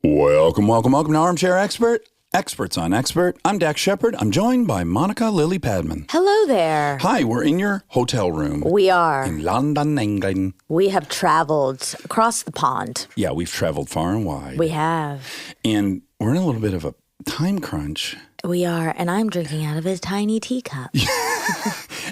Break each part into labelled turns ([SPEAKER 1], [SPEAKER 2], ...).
[SPEAKER 1] Welcome to Armchair Expert, Experts on Expert. I'm Dax Shepard. I'm joined by Monica Lily Padman.
[SPEAKER 2] Hello there.
[SPEAKER 1] Hi, we're in your hotel room.
[SPEAKER 2] We are.
[SPEAKER 1] In London, England.
[SPEAKER 2] We have traveled across the pond.
[SPEAKER 1] Yeah, we've traveled far and wide.
[SPEAKER 2] We have.
[SPEAKER 1] And we're in a little bit of a time crunch.
[SPEAKER 2] We are, and I'm drinking out of a tiny teacup.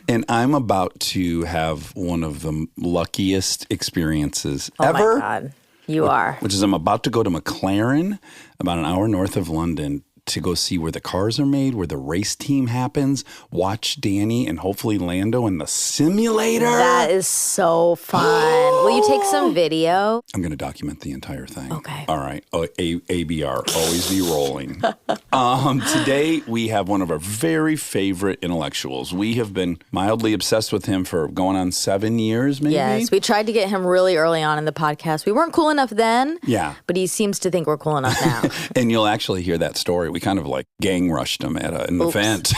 [SPEAKER 1] And I'm about to have one of the luckiest experiences ever.
[SPEAKER 2] Oh, my God. You are.
[SPEAKER 1] Which is I'm about to go to McLaren, about an hour north of London, to go see where the cars are made, where the race team happens, watch Danny and hopefully Lando in the simulator.
[SPEAKER 2] That is so fun. Will you take some video?
[SPEAKER 1] I'm going to document the entire thing.
[SPEAKER 2] Okay.
[SPEAKER 1] All right. ABR, always be rolling. Today, we have one of our very favorite intellectuals. We have been mildly obsessed with him for going on 7 years, maybe?
[SPEAKER 2] Yes. We tried to get him really early on in the podcast. We weren't cool enough then.
[SPEAKER 1] Yeah.
[SPEAKER 2] But he seems to think we're cool enough now.
[SPEAKER 1] And you'll actually hear that story. We kind of like gang rushed him at an event.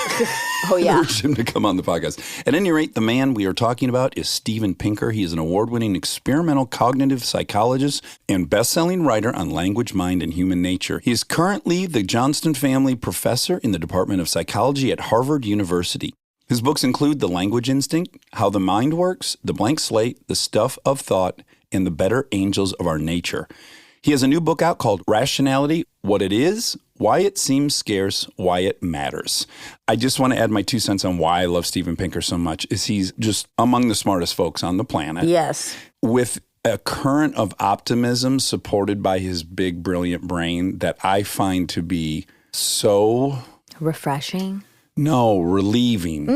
[SPEAKER 2] Oh, yeah.
[SPEAKER 1] Urged him to come on the podcast. At any rate, the man we are talking about is Steven Pinker. He is an award-winning experimental cognitive psychologist and best-selling writer on language, mind, and human nature. He is currently the Johnston Family Professor in the Department of Psychology at Harvard University. His books include The Language Instinct, How the Mind Works, The Blank Slate, The Stuff of Thought, and The Better Angels of Our Nature. He has a new book out called Rationality, What It Is, Why It Seems Scarce, Why It Matters. I just want to add my 2 cents on why I love Steven Pinker so much, is he's just among the smartest folks on the planet.
[SPEAKER 2] Yes.
[SPEAKER 1] With a current of optimism supported by his big, brilliant brain that I find to be so...
[SPEAKER 2] refreshing?
[SPEAKER 1] No, relieving.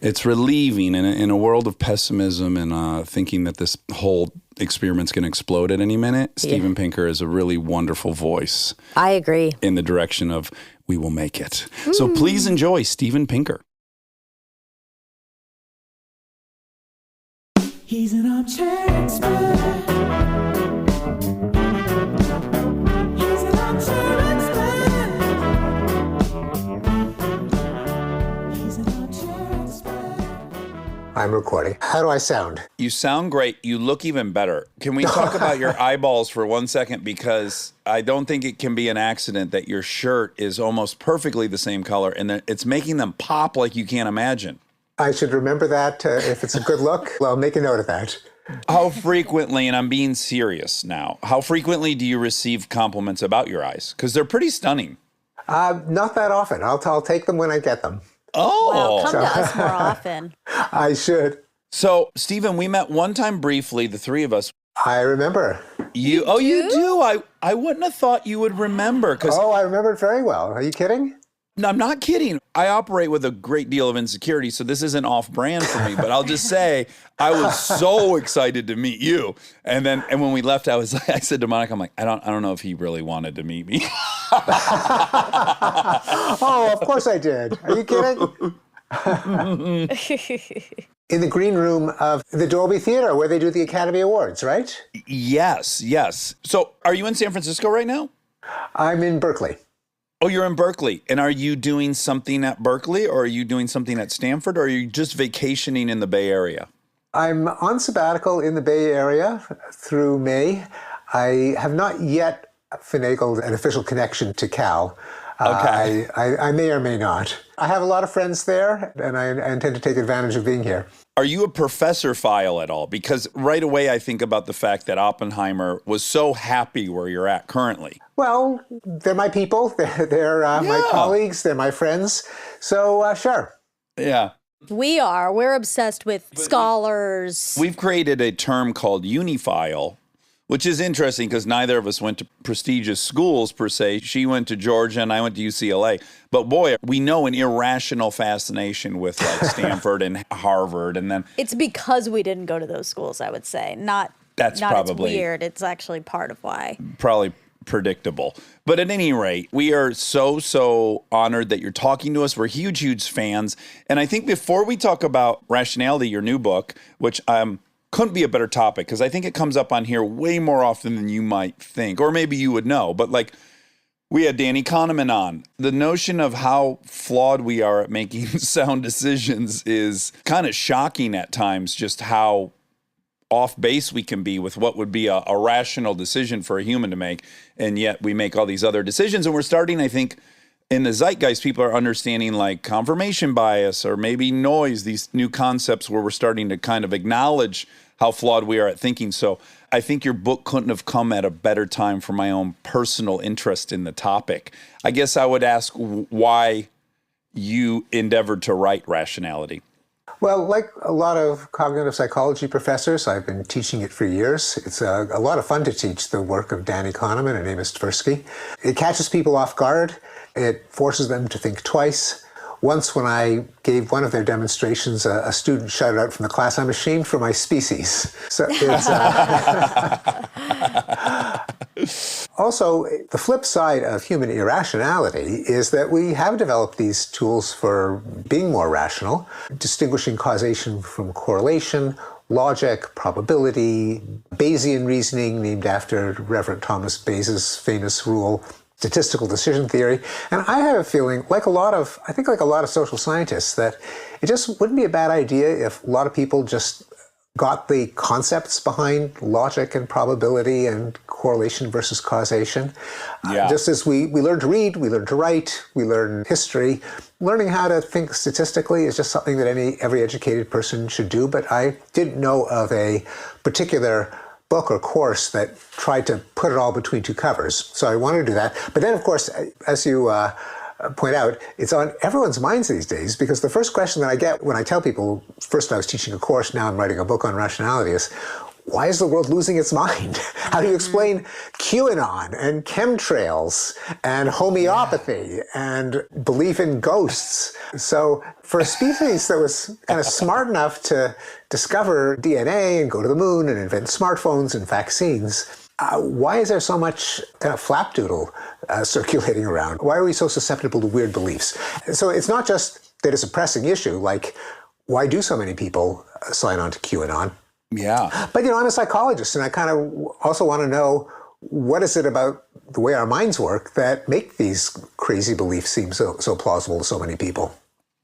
[SPEAKER 1] It's relieving in a world of pessimism and thinking that this whole experiment's going to explode at any minute. Steven Pinker is a really wonderful voice.
[SPEAKER 2] I agree.
[SPEAKER 1] In the direction of, we will make it. So please enjoy Steven Pinker.
[SPEAKER 3] He's an armchair expert. He's an armchair expert. He's an armchair expert.
[SPEAKER 4] I'm recording. How do I sound?
[SPEAKER 1] You sound great. You look even better. Can we talk about your eyeballs for 1 second? Because I don't think it can be an accident that your shirt is almost perfectly the same color and that it's making them pop like you can't imagine.
[SPEAKER 4] I should remember that if it's a good look. Well, I'll make a note of that.
[SPEAKER 1] How frequently, and I'm being serious now, how frequently do you receive compliments about your eyes? Because they're pretty stunning.
[SPEAKER 4] Not that often. I'll take them when I get them.
[SPEAKER 1] Oh.
[SPEAKER 5] Well, come to us more often.
[SPEAKER 4] I should.
[SPEAKER 1] So, Steven, we met one time briefly, the three of us.
[SPEAKER 4] I remember.
[SPEAKER 1] You do? I wouldn't have thought you would remember.
[SPEAKER 4] Oh, I remember it very well. Are you kidding?
[SPEAKER 1] No, I'm not kidding. I operate with a great deal of insecurity, so this isn't off-brand for me. But I'll just say, I was so excited to meet you, and when we left, I said to Monica, I'm like, I don't know if he really wanted to meet me.
[SPEAKER 4] Oh, of course I did. Are you kidding? In the green room of the Dolby Theater, where they do the Academy Awards, right?
[SPEAKER 1] Yes. So, are you in San Francisco right now?
[SPEAKER 4] I'm in Berkeley.
[SPEAKER 1] Oh, you're in Berkeley. And are you doing something at Berkeley, or are you doing something at Stanford, or are you just vacationing in the Bay Area?
[SPEAKER 4] I'm on sabbatical in the Bay Area through May. I have not yet finagled an official connection to Cal.
[SPEAKER 1] Okay.
[SPEAKER 4] I may or may not. I have a lot of friends there, and I intend to take advantage of being here.
[SPEAKER 1] Are you a professor-phile at all? Because right away I think about the fact that Oppenheimer was so happy where you're at currently.
[SPEAKER 4] Well, they're my people. They're my colleagues. They're my friends. So, sure.
[SPEAKER 1] Yeah.
[SPEAKER 5] We're obsessed with scholars.
[SPEAKER 1] We've created a term called unifile, which is interesting because neither of us went to prestigious schools per se. She went to Georgia and I went to UCLA. But boy, we know an irrational fascination with like Stanford and Harvard. And then
[SPEAKER 5] It's because we didn't go to those schools, I would say.
[SPEAKER 1] That's probably
[SPEAKER 5] it's weird. It's actually part of why.
[SPEAKER 1] Probably predictable. But at any rate, we are so honored that you're talking to us. We're huge fans. And I think before we talk about Rationality, your new book, which couldn't be a better topic because I think it comes up on here way more often than you might think, or maybe you would know. But like, we had Danny Kahneman on. The notion of how flawed we are at making sound decisions is kind of shocking at times, just how off base we can be with what would be a rational decision for a human to make. And yet we make all these other decisions. And we're starting, I think, in the zeitgeist, people are understanding like confirmation bias or maybe noise, these new concepts where we're starting to kind of acknowledge how flawed we are at thinking. So I think your book couldn't have come at a better time for my own personal interest in the topic. I guess I would ask why you endeavored to write Rationality.
[SPEAKER 4] Well, like a lot of cognitive psychology professors, I've been teaching it for years. It's a lot of fun to teach the work of Danny Kahneman and Amos Tversky. It catches people off guard. It forces them to think twice. Once when I gave one of their demonstrations, a student shouted out from the class, "I'm ashamed for my species." So it's also, the flip side of human irrationality is that we have developed these tools for being more rational, distinguishing causation from correlation, logic, probability, Bayesian reasoning, named after Reverend Thomas Bayes' famous rule, statistical decision theory. And I have a feeling, like a lot of social scientists, that it just wouldn't be a bad idea if a lot of people just got the concepts behind logic and probability and correlation versus causation.
[SPEAKER 1] Yeah.
[SPEAKER 4] Just as we learn to read, we learn to write, we learn history, learning how to think statistically is just something that every educated person should do. But I didn't know of a particular book or course that tried to put it all between two covers. So I wanted to do that. But then, of course, as you point out, it's on everyone's minds these days, because the first question that I get when I tell people, first I was teaching a course, now I'm writing a book on rationality, is, why is the world losing its mind? How do you explain QAnon and chemtrails and homeopathy and belief in ghosts? So for a species that was kind of smart enough to discover DNA and go to the moon and invent smartphones and vaccines, why is there so much kind of flapdoodle circulating around? Why are we so susceptible to weird beliefs? So it's not just that it's a pressing issue, like, why do so many people sign on to QAnon?
[SPEAKER 1] Yeah.
[SPEAKER 4] But, I'm a psychologist, and I kind of also want to know, what is it about the way our minds work that make these crazy beliefs seem so plausible to so many people?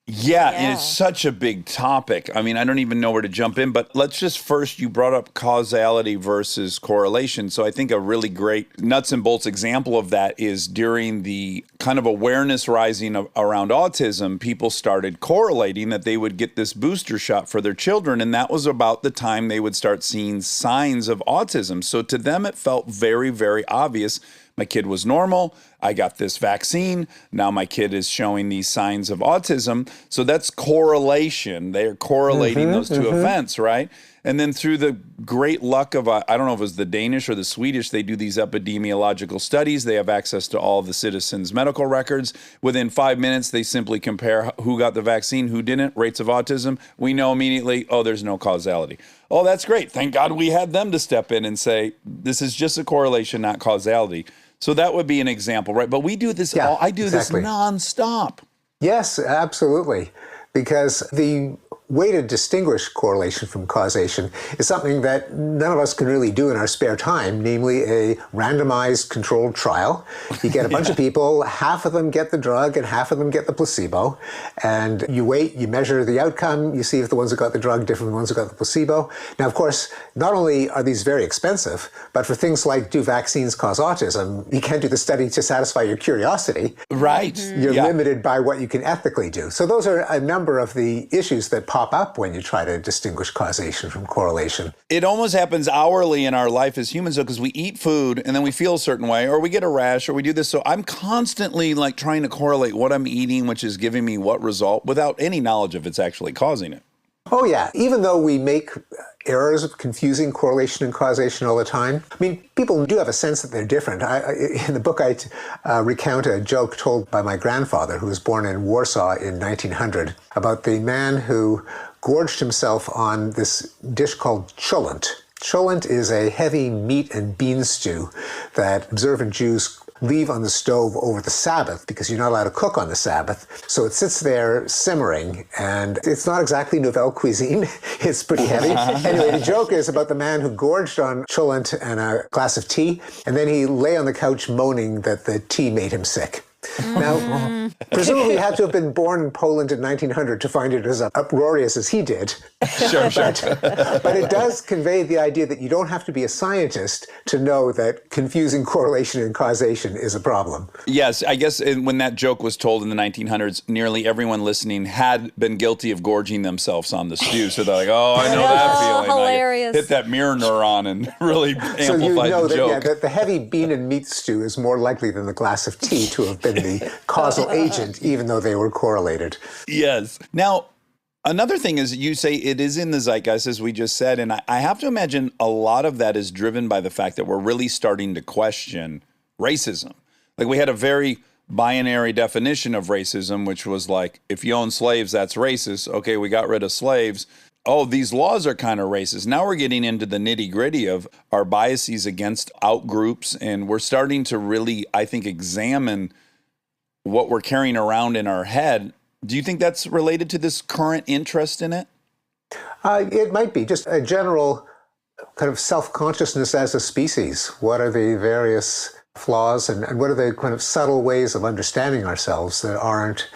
[SPEAKER 1] Yeah, and it's such a big topic. I mean, I don't even know where to jump in, but let's just first, you brought up causality versus correlation. So I think a really great nuts and bolts example of that is during the kind of awareness rising around autism, people started correlating that they would get this booster shot for their children. And that was about the time they would start seeing signs of autism. So to them, it felt very, very obvious. My kid was normal. I got this vaccine. Now my kid is showing these signs of autism. So that's correlation. They are correlating those two events, right? And then through the great luck of, I don't know if it was the Danish or the Swedish, they do these epidemiological studies. They have access to all the citizens' medical records. Within 5 minutes, they simply compare who got the vaccine, who didn't, rates of autism. We know immediately, oh, there's no causality. Oh, that's great. Thank God we had them to step in and say, this is just a correlation, not causality. So that would be an example, right? But we do this I do this nonstop.
[SPEAKER 4] Yes, absolutely. Because the way to distinguish correlation from causation is something that none of us can really do in our spare time, namely a randomized controlled trial. You get a bunch of people, half of them get the drug and half of them get the placebo, and you wait, you measure the outcome, you see if the ones who got the drug different from the ones who got the placebo. Now, of course, not only are these very expensive, but for things like, do vaccines cause autism, you can't do the study to satisfy your curiosity.
[SPEAKER 1] Right.
[SPEAKER 4] You're limited by what you can ethically do. So those are a number of the issues that pop up when you try to distinguish causation from correlation.
[SPEAKER 1] It almost happens hourly in our life as humans, though, because we eat food and then we feel a certain way, or we get a rash, or we do this. So I'm constantly like trying to correlate what I'm eating, which is giving me what result, without any knowledge if it's actually causing it.
[SPEAKER 4] Oh yeah, even though we make errors of confusing correlation and causation all the time, I mean, people do have a sense that they're different. In the book, I recount a joke told by my grandfather, who was born in Warsaw in 1900, about the man who gorged himself on this dish called cholent. Cholent is a heavy meat and bean stew that observant Jews leave on the stove over the Sabbath, because you're not allowed to cook on the Sabbath. So it sits there simmering, and it's not exactly nouvelle cuisine. It's pretty heavy. Anyway, the joke is about the man who gorged on cholent and a glass of tea, and then he lay on the couch moaning that the tea made him sick. Now, presumably you had to have been born in Poland in 1900 to find it as uproarious as he did.
[SPEAKER 1] Sure.
[SPEAKER 4] But it does convey the idea that you don't have to be a scientist to know that confusing correlation and causation is a problem.
[SPEAKER 1] Yes, I guess when that joke was told in the 1900s, nearly everyone listening had been guilty of gorging themselves on the stew. So they're like, oh, I know that feeling.
[SPEAKER 5] hilarious.
[SPEAKER 1] I hit that mirror neuron and really
[SPEAKER 4] So you
[SPEAKER 1] amplified
[SPEAKER 4] know
[SPEAKER 1] the joke.
[SPEAKER 4] that the heavy bean and meat stew is more likely than the glass of tea to have been the causal agent, even though they were correlated.
[SPEAKER 1] Yes. Now, another thing is you say it is in the zeitgeist, as we just said, and I have to imagine a lot of that is driven by the fact that we're really starting to question racism. Like we had a very binary definition of racism, which was like, if you own slaves, that's racist. Okay, we got rid of slaves. Oh, these laws are kind of racist. Now we're getting into the nitty gritty of our biases against outgroups, and we're starting to really, I think, examine what we're carrying around in our head. Do you think that's related to this current interest in it?
[SPEAKER 4] It might be just a general kind of self-consciousness as a species. What are the various flaws and what are the kind of subtle ways of understanding ourselves that aren't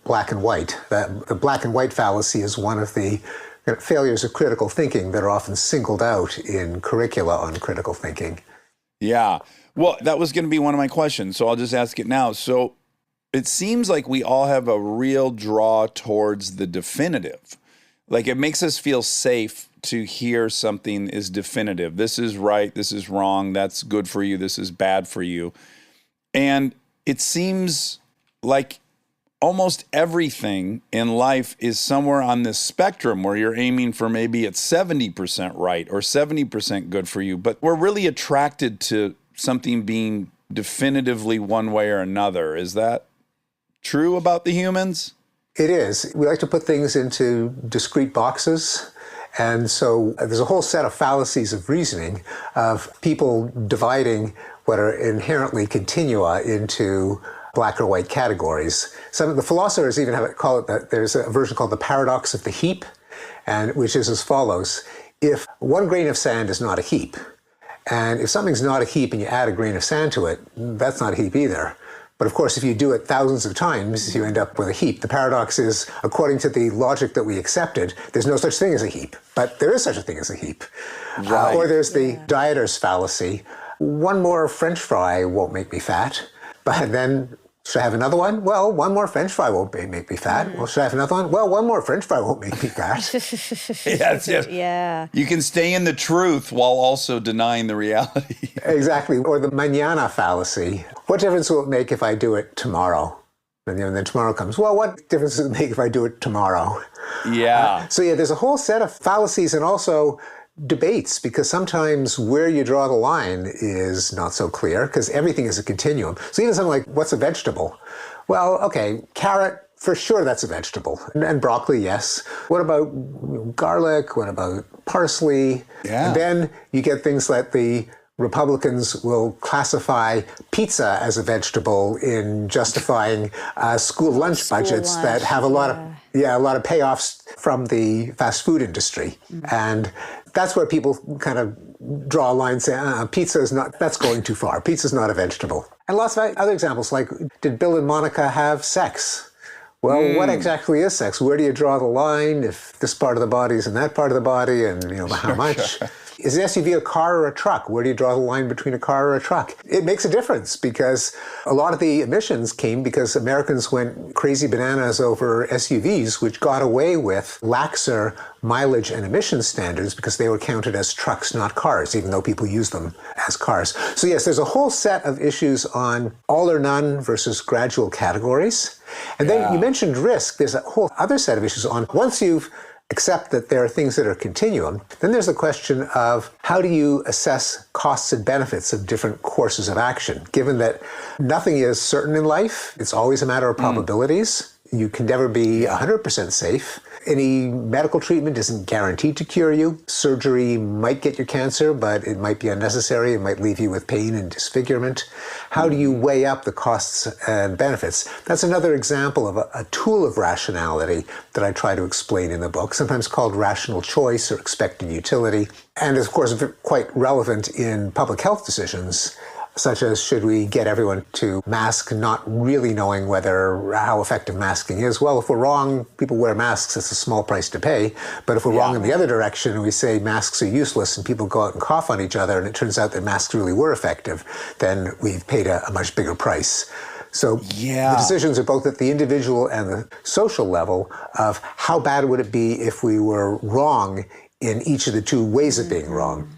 [SPEAKER 4] black and white? That the black and white fallacy is one of the failures of critical thinking that are often singled out in curricula on critical thinking.
[SPEAKER 1] Yeah. Well, that was going to be one of my questions, so I'll just ask it now. So it seems like we all have a real draw towards the definitive. Like it makes us feel safe to hear something is definitive. This is right, this is wrong, that's good for you, this is bad for you. And it seems like almost everything in life is somewhere on this spectrum where you're aiming for maybe it's 70% right or 70% good for you, but we're really attracted to something being definitively one way or another. Is that true about the humans?
[SPEAKER 4] It is. We like to put things into discrete boxes. And so there's a whole set of fallacies of reasoning of people dividing what are inherently continua into black or white categories. Some of the philosophers even call it that there's a version called the paradox of the heap, and which is as follows. If one grain of sand is not a heap, and if something's not a heap and you add a grain of sand to it, that's not a heap either. But of course, if you do it thousands of times, you end up with a heap. The paradox is, according to the logic that we accepted, there's no such thing as a heap, but there is such a thing as a heap.
[SPEAKER 1] Right.
[SPEAKER 4] Or there's the dieter's fallacy. One more French fry won't make me fat, but then should I have another one? Well, one more French fry won't make me fat. Well, should I have another one? Well, one more French fry won't make me fat.
[SPEAKER 1] Yes.
[SPEAKER 5] Yeah.
[SPEAKER 1] You can stay in the truth while also denying the reality.
[SPEAKER 4] Exactly. Or the mañana fallacy. What difference will it make if I do it tomorrow? And then tomorrow comes. Well, what difference does it make if I do it tomorrow?
[SPEAKER 1] Yeah.
[SPEAKER 4] So yeah, there's a whole set of fallacies and also debates, because sometimes where you draw the line is not so clear because everything is a continuum. So even something like, what's a vegetable? Well, okay, carrot, for sure that's a vegetable. And broccoli, yes. What about garlic? What about parsley?
[SPEAKER 1] Yeah.
[SPEAKER 4] And then you get things like the Republicans will classify pizza as a vegetable in justifying school lunch budgets that have a lot of payoffs from the fast food industry. And that's where people kind of draw a line and say, pizza is not, that's going too far. Pizza's not a vegetable. And lots of other examples, like, did Bill and Monica have sex? Well, what exactly is sex? Where do you draw the line if this part of the body is in that part of the body, and how much? Sure. Is an SUV a car or a truck? Where do you draw the line between a car or a truck? It makes a difference because a lot of the emissions came because Americans went crazy bananas over SUVs, which got away with laxer mileage and emission standards because they were counted as trucks, not cars, even though people use them as cars. So yes, there's a whole set of issues on all or none versus gradual categories. And then you mentioned risk. There's a whole other set of issues on once you've accept that there are things that are continuum, then there's the question of how do you assess costs and benefits of different courses of action, given that nothing is certain in life. It's always a matter of probabilities. You can never be 100% safe. Any medical treatment isn't guaranteed to cure you. Surgery might get you cancer, but it might be unnecessary. It might leave you with pain and disfigurement. How do you weigh up the costs and benefits? That's another example of a tool of rationality that I try to explain in the book, sometimes called rational choice or expected utility, and is, of course, quite relevant in public health decisions. such as should we get everyone to mask, not really knowing how effective masking is. Well, if we're wrong, people wear masks, it's a small price to pay. But if we're wrong in the other direction and we say masks are useless and people go out and cough on each other and it turns out that masks really were effective, then we've paid a much bigger price. So the decisions are both at the individual and the social level of how bad would it be if we were wrong in each of the two ways of being wrong.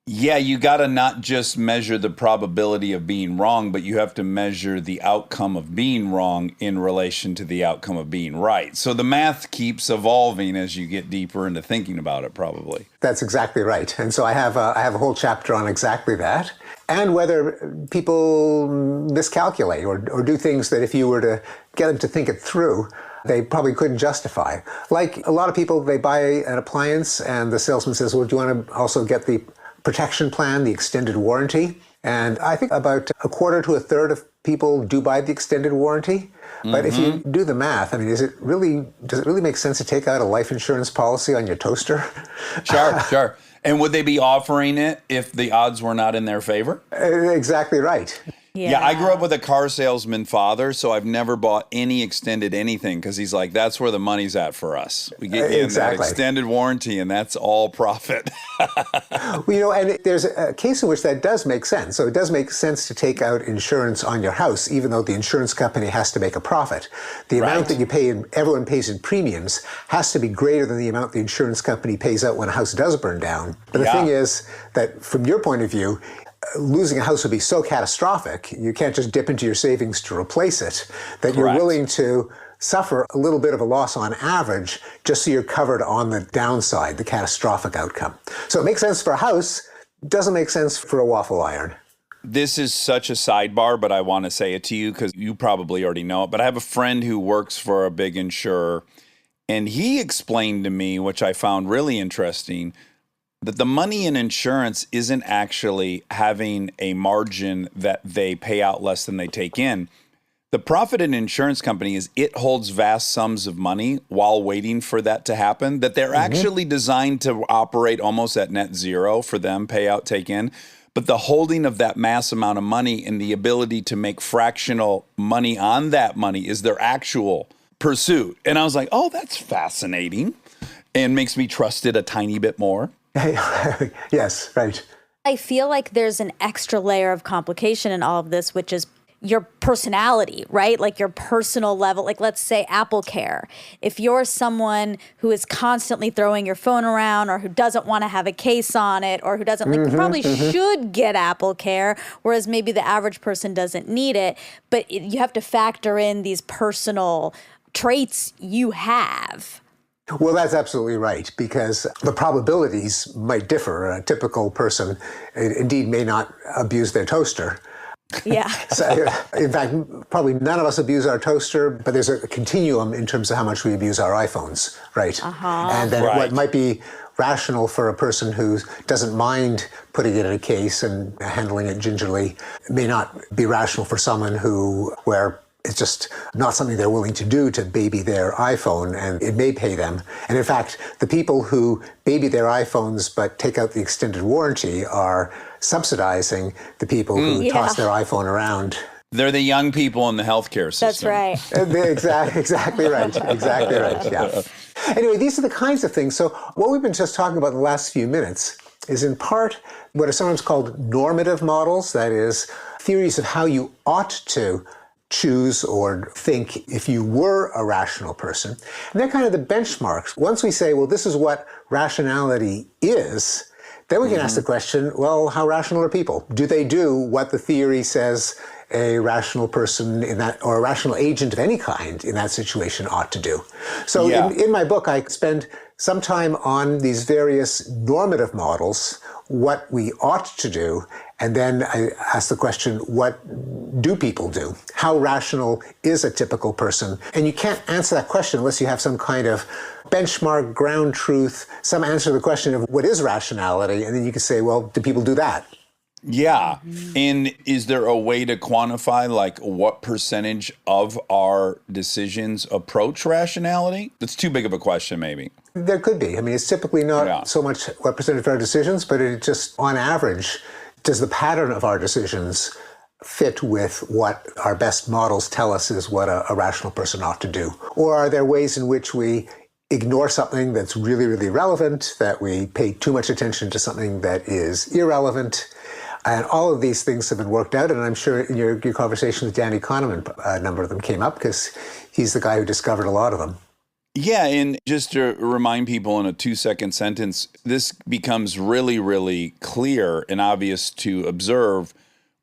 [SPEAKER 1] Yeah, you got to not just measure the probability of being wrong, but you have to measure the outcome of being wrong in relation to the outcome of being right. So the math keeps evolving as you get deeper into thinking about it, probably.
[SPEAKER 4] That's exactly right. And so I have a whole chapter on exactly that, and whether people miscalculate or do things that if you were to get them to think it through, they probably couldn't justify. Like a lot of people, they buy an appliance and the salesman says, well, do you want to also get the protection plan, the extended warranty? And I think about a quarter to a third of people do buy the extended warranty. But if you do the math, I mean, does it really make sense to take out a life insurance policy on your toaster?
[SPEAKER 1] Sure. And would they be offering it if the odds were not in their favor?
[SPEAKER 4] Exactly right.
[SPEAKER 1] Yeah, I grew up with a car salesman father, so I've never bought any extended anything because he's like, that's where the money's at for us. We get you in that extended warranty, and that's all profit.
[SPEAKER 4] Well, and there's a case in which that does make sense. So it does make sense to take out insurance on your house, even though the insurance company has to make a profit. The amount that you pay, everyone pays in premiums, has to be greater than the amount the insurance company pays out when a house does burn down. But the thing is that from your point of view, losing a house would be so catastrophic, you can't just dip into your savings to replace it, that you're willing to suffer a little bit of a loss on average just so you're covered on the downside, the catastrophic outcome. So it makes sense for a house, doesn't make sense for a waffle iron.
[SPEAKER 1] This is such a sidebar, but I want to say it to you because you probably already know it. But I have a friend who works for a big insurer, and he explained to me, which I found really interesting, that the money in insurance isn't actually having a margin that they pay out less than they take in. The profit in an insurance company is it holds vast sums of money while waiting for that to happen, that they're actually designed to operate almost at net zero for them, pay out, take in. But the holding of that mass amount of money and the ability to make fractional money on that money is their actual pursuit. And I was like, oh, that's fascinating, and makes me trust it a tiny bit more.
[SPEAKER 4] Yes, right.
[SPEAKER 5] I feel like there's an extra layer of complication in all of this, which is your personality, right? Like your personal level. Like let's say Apple Care. If you're someone who is constantly throwing your phone around or who doesn't want to have a case on it or who doesn't, like, you probably should get Apple Care, whereas maybe the average person doesn't need it. But you have to factor in these personal traits you have.
[SPEAKER 4] Well, that's absolutely right, because the probabilities might differ. A typical person, indeed, may not abuse their toaster.
[SPEAKER 5] Yeah.
[SPEAKER 4] So, in fact, probably none of us abuse our toaster, but there's a continuum in terms of how much we abuse our iPhones, right? And then what might be rational for a person who doesn't mind putting it in a case and handling it gingerly may not be rational for someone where it's just not something they're willing to do to baby their iPhone, and it may pay them. And in fact, the people who baby their iPhones but take out the extended warranty are subsidizing the people who toss their iPhone around.
[SPEAKER 1] They're the young people in the healthcare system.
[SPEAKER 5] That's right.
[SPEAKER 4] Exactly right. Exactly right, yeah. Anyway, these are the kinds of things. So what we've been just talking about in the last few minutes is in part what are sometimes called normative models, that is, theories of how you ought to choose or think if you were a rational person. And they're kind of the benchmarks. Once we say, well, this is what rationality is, then we can ask the question, well, how rational are people? Do they do what the theory says a rational person in that, or a rational agent of any kind in that situation ought to do? So in my book, I spend some time on these various normative models, what we ought to do, and then I ask the question, what do people do? How rational is a typical person? And you can't answer that question unless you have some kind of benchmark, ground truth, some answer to the question of what is rationality, and then you can say, well, do people do that?
[SPEAKER 1] Yeah. And is there a way to quantify like what percentage of our decisions approach rationality? That's too big of a question, maybe.
[SPEAKER 4] There could be. I mean, it's typically not so much what percentage of our decisions, but it just, on average, does the pattern of our decisions fit with what our best models tell us is what a rational person ought to do? Or are there ways in which we ignore something that's really, really relevant, that we pay too much attention to something that is irrelevant? And all of these things have been worked out, and I'm sure in your conversation with Danny Kahneman, a number of them came up because he's the guy who discovered a lot of them.
[SPEAKER 1] Yeah, and just to remind people in a 2-second sentence, this becomes really, really clear and obvious to observe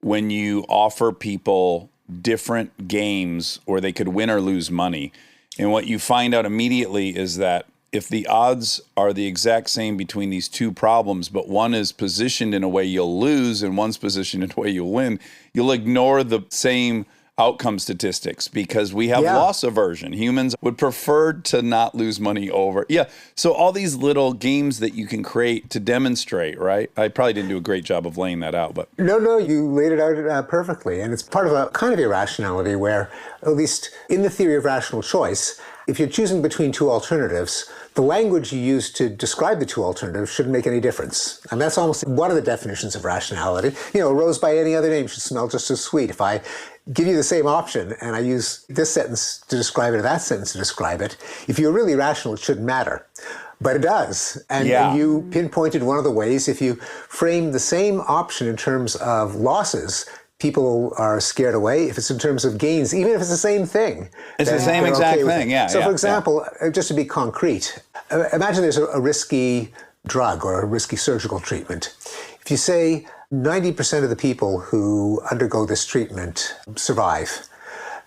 [SPEAKER 1] when you offer people different games where they could win or lose money. And what you find out immediately is that if the odds are the exact same between these two problems, but one is positioned in a way you'll lose and one's positioned in a way you'll win, you'll ignore the same outcome statistics because we have loss aversion. Humans would prefer to not lose money over. Yeah. So all these little games that you can create to demonstrate, right? I probably didn't do a great job of laying that out, but.
[SPEAKER 4] No, you laid it out perfectly. And it's part of a kind of irrationality where, at least in the theory of rational choice, if you're choosing between two alternatives, the language you use to describe the two alternatives shouldn't make any difference. And that's almost one of the definitions of rationality. You know, a rose by any other name should smell just as sweet. If I give you the same option and I use this sentence to describe it or that sentence to describe it, if you're really rational, it shouldn't matter. But it does. And you pinpointed one of the ways. If you frame the same option in terms of losses, people are scared away. If it's in terms of gains, even if it's the same thing.
[SPEAKER 1] It's the same exact thing,
[SPEAKER 4] So for example, just to be concrete, imagine there's a risky drug or a risky surgical treatment. If you say 90% of the people who undergo this treatment survive,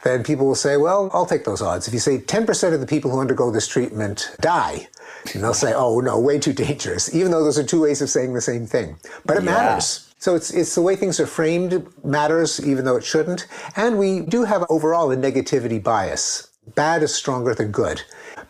[SPEAKER 4] then people will say, well, I'll take those odds. If you say 10% of the people who undergo this treatment die, and they'll say, oh no, way too dangerous, even though those are two ways of saying the same thing. But it matters. So it's the way things are framed matters, even though it shouldn't. And we do have overall a negativity bias. Bad is stronger than good.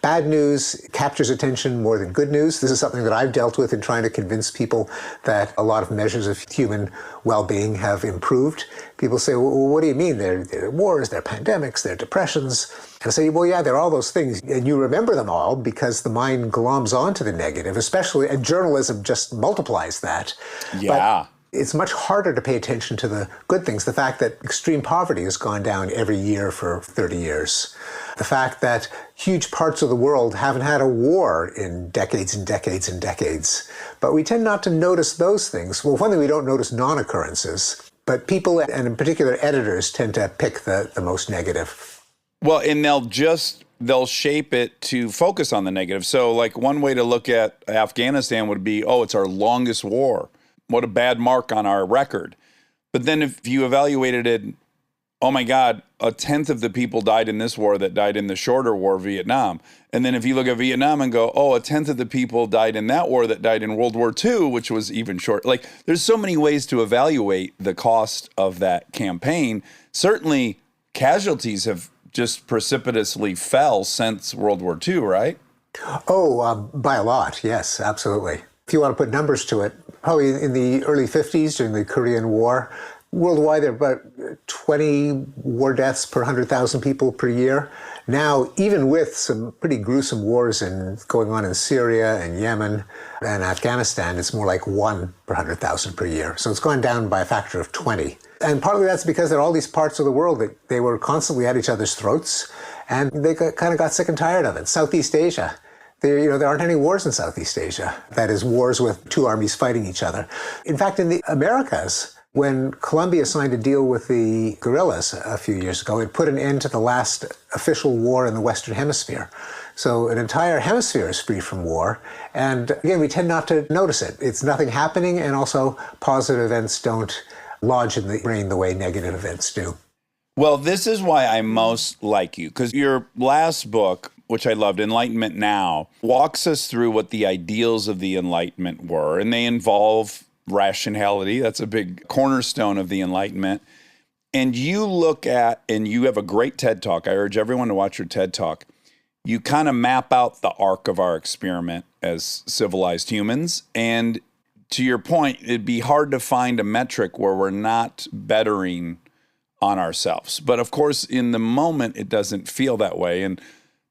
[SPEAKER 4] Bad news captures attention more than good news. This is something that I've dealt with in trying to convince people that a lot of measures of human well-being have improved. People say, well, what do you mean? There are wars, there are pandemics, there are depressions. And I say, well, yeah, there are all those things. And you remember them all because the mind gloms onto the negative, especially, and journalism just multiplies that.
[SPEAKER 1] Yeah.
[SPEAKER 4] But it's much harder to pay attention to the good things. The fact that extreme poverty has gone down every year for 30 years. The fact that huge parts of the world haven't had a war in decades and decades and decades. But we tend not to notice those things. Well, one thing, we don't notice non-occurrences. But people, and in particular editors, tend to pick the most negative.
[SPEAKER 1] Well, and they'll shape it to focus on the negative. So like one way to look at Afghanistan would be, oh, it's our longest war. What a bad mark on our record. But then if you evaluated it, oh my God, 1/10 of the people died in this war that died in the shorter war, Vietnam. And then if you look at Vietnam and go, oh, 1/10 of the people died in that war that died in World War II, which was even short. Like there's so many ways to evaluate the cost of that campaign. Certainly casualties have just precipitously fell since World War II, right?
[SPEAKER 4] Oh, by a lot, yes, absolutely. If you want to put numbers to it, probably in the early 50s during the Korean War, worldwide there were about 20 war deaths per 100,000 people per year. Now, even with some pretty gruesome wars going on in Syria and Yemen and Afghanistan, it's more like 1 per 100,000 per year. So it's gone down by a factor of 20. And partly that's because there are all these parts of the world that they were constantly at each other's throats, and they kind of got sick and tired of it. Southeast Asia. There aren't any wars in Southeast Asia. That is, wars with two armies fighting each other. In fact, in the Americas, when Colombia signed a deal with the guerrillas a few years ago, it put an end to the last official war in the Western Hemisphere. So an entire hemisphere is free from war. And again, we tend not to notice it. It's nothing happening, and also positive events don't lodge in the brain the way negative events do.
[SPEAKER 1] Well, this is why I most like you, because your last book, which I loved, Enlightenment Now, walks us through what the ideals of the Enlightenment were, and they involve rationality. That's a big cornerstone of the Enlightenment. And you look at, and you have a great TED Talk. I urge everyone to watch your TED Talk. You kind of map out the arc of our experiment as civilized humans. And to your point, it'd be hard to find a metric where we're not bettering on ourselves. But of course, in the moment, it doesn't feel that way. And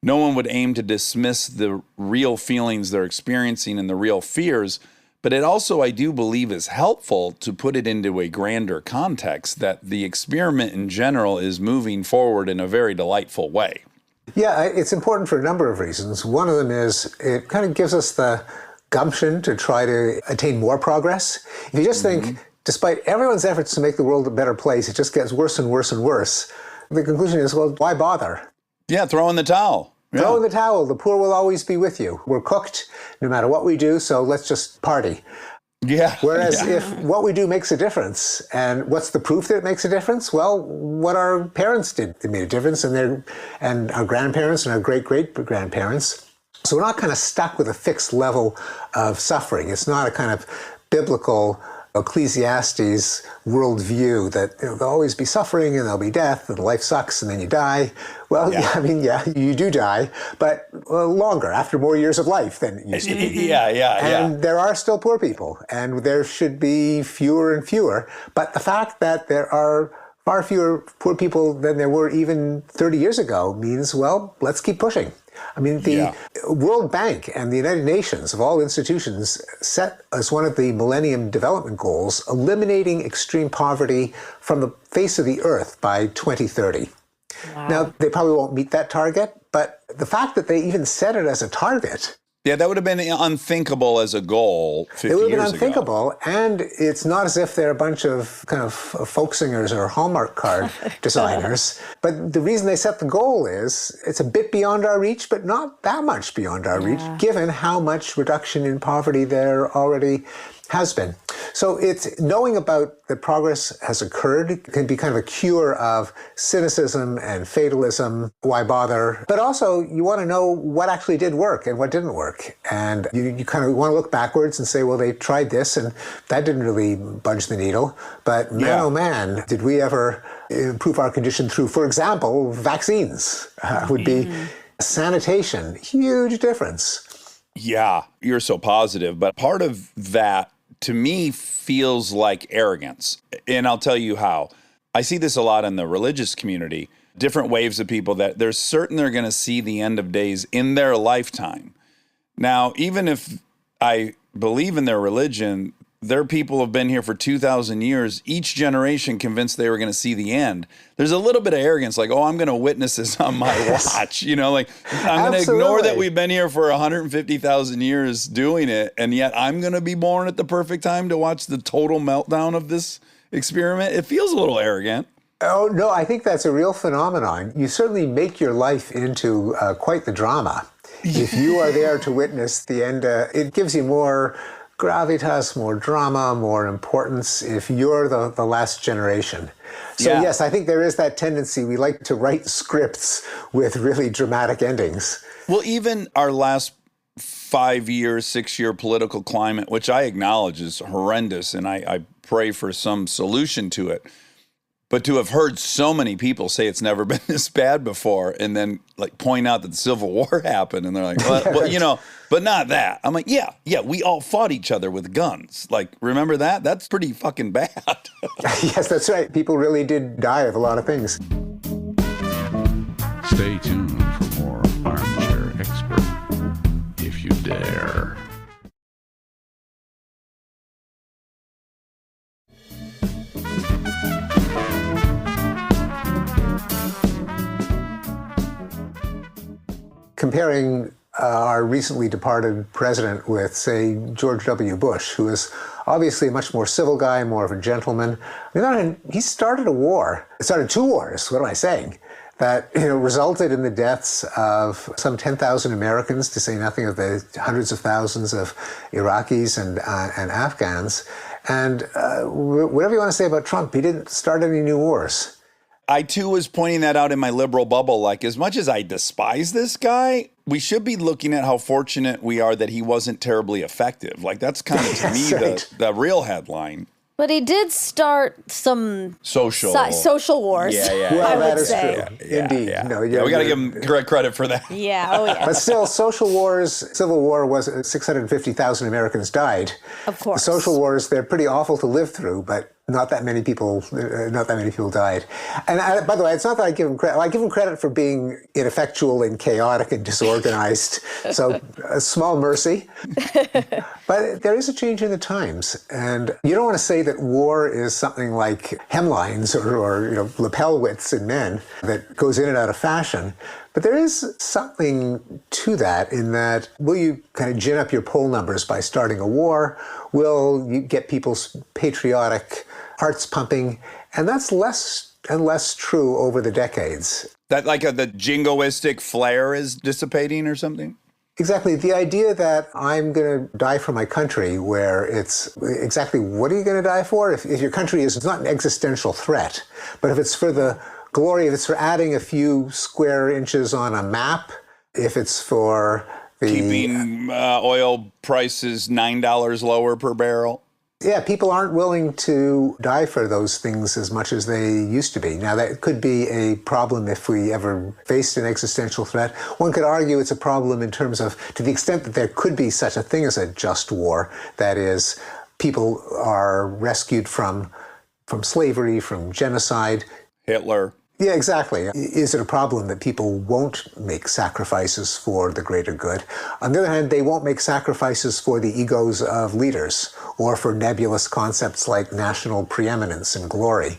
[SPEAKER 1] no one would aim to dismiss the real feelings they're experiencing and the real fears. But it also, I do believe, is helpful to put it into a grander context that the experiment in general is moving forward in a very delightful way.
[SPEAKER 4] Yeah, it's important for a number of reasons. One of them is it kind of gives us the gumption to try to attain more progress. If you just think, despite everyone's efforts to make the world a better place, it just gets worse and worse and worse, the conclusion is, well, why bother?
[SPEAKER 1] Yeah, throw in the towel.
[SPEAKER 4] Throw in the towel. The poor will always be with you. We're cooked no matter what we do, so let's just party.
[SPEAKER 1] Yeah.
[SPEAKER 4] Whereas if what we do makes a difference, and what's the proof that it makes a difference? Well, what our parents did made a difference, and our grandparents and our great-great-grandparents. So we're not kind of stuck with a fixed level of suffering. It's not a kind of biblical Ecclesiastes worldview that there'll always be suffering and there'll be death and life sucks and then you die. Well, yeah, you do die, but longer, after more years of life than it used to be. And there are still poor people, and there should be fewer and fewer. But the fact that there are far fewer poor people than there were even 30 years ago means, well, let's keep pushing. I mean, the World Bank and the United Nations, of all institutions, set as one of the Millennium Development Goals, eliminating extreme poverty from the face of the earth by 2030. Wow. Now, they probably won't meet that target, but the fact that they even set it as a target.
[SPEAKER 1] Yeah, that would have been unthinkable as a goal 50 years ago.
[SPEAKER 4] It would have been unthinkable, and it's not as if they're a bunch of kind of folk singers or Hallmark card designers. But the reason they set the goal is it's a bit beyond our reach, but not that much beyond our reach, given how much reduction in poverty there already has been. So it's knowing about that progress has occurred can be kind of a cure of cynicism and fatalism, why bother? But also you want to know what actually did work and what didn't work. And you kind of want to look backwards and say, well, they tried this and that didn't really budge the needle. But man, oh man, did we ever improve our condition through, for example, vaccines would be sanitation, huge difference.
[SPEAKER 1] Yeah, you're so positive. But part of that, to me, feels like arrogance. And I'll tell you how. I see this a lot in the religious community, different waves of people that they're certain they're going to see the end of days in their lifetime. Now, even if I believe in their religion, their people have been here for 2,000 years, each generation convinced they were going to see the end. There's a little bit of arrogance, like, oh, I'm going to witness this on my watch. You know, like, I'm going to ignore that we've been here for 150,000 years doing it, and yet I'm going to be born at the perfect time to watch the total meltdown of this experiment. It feels a little arrogant.
[SPEAKER 4] Oh, no, I think that's a real phenomenon. You certainly make your life into quite the drama. If you are there to witness the end, it gives you more gravitas, more drama, more importance if you're the last generation. So yes, I think there is that tendency. We like to write scripts with really dramatic endings.
[SPEAKER 1] Well, even our last 5-year, 6-year political climate, which I acknowledge is horrendous, and I pray for some solution to it. But to have heard so many people say it's never been this bad before, and then like point out that the Civil War happened, and they're like, well, you know, but not that. I'm like, yeah, we all fought each other with guns. Like, remember that? That's pretty fucking bad.
[SPEAKER 4] Yes, that's right. People really did die of a lot of things.
[SPEAKER 6] Stay tuned for more Armchair Expert, if you dare.
[SPEAKER 4] Comparing our recently departed president with, say, George W. Bush, who is obviously a much more civil guy, more of a gentleman. He started a war. It started 2 wars, what am I saying? That resulted in the deaths of some 10,000 Americans, to say nothing of the hundreds of thousands of Iraqis and Afghans. And whatever you want to say about Trump, he didn't start any new wars.
[SPEAKER 1] I, too, was pointing that out in my liberal bubble. Like, as much as I despise this guy, we should be looking at how fortunate we are that he wasn't terribly effective. Like, that's kind of, to me, right, the real headline.
[SPEAKER 5] But he did start some social wars.
[SPEAKER 1] Yeah.
[SPEAKER 4] Well,
[SPEAKER 5] I
[SPEAKER 4] that
[SPEAKER 5] would
[SPEAKER 4] is
[SPEAKER 5] say.
[SPEAKER 4] true. Indeed.
[SPEAKER 1] Yeah.
[SPEAKER 4] No,
[SPEAKER 1] we got to give him correct credit for that.
[SPEAKER 5] Yeah.
[SPEAKER 4] But still, social wars, Civil War was 650,000 Americans died.
[SPEAKER 5] Of course.
[SPEAKER 4] Social wars, they're pretty awful to live through, but not that many people died. And by the way, it's not that I give him credit. I give him credit for being ineffectual and chaotic and disorganized. So a small mercy. But there is a change in the times. And you don't want to say that war is something like hemlines or lapel widths in men that goes in and out of fashion. But there is something to that in that, will you kind of gin up your poll numbers by starting a war? Will you get people's patriotic hearts pumping? And that's less and less true over the decades.
[SPEAKER 1] That like the jingoistic flair is dissipating or something?
[SPEAKER 4] Exactly. The idea that I'm going to die for my country, where it's exactly what are you going to die for? If your country is not an existential threat, but if it's for the glory, if it's for adding a few square inches on a map, if it's for the
[SPEAKER 1] keeping oil prices $9 lower per barrel.
[SPEAKER 4] Yeah, people aren't willing to die for those things as much as they used to be. Now, that could be a problem if we ever faced an existential threat. One could argue it's a problem in terms of, to the extent that there could be such a thing as a just war, that is, people are rescued from slavery, from genocide.
[SPEAKER 1] Hitler.
[SPEAKER 4] Yeah, exactly. Is it a problem that people won't make sacrifices for the greater good? On the other hand, they won't make sacrifices for the egos of leaders or for nebulous concepts like national preeminence and glory.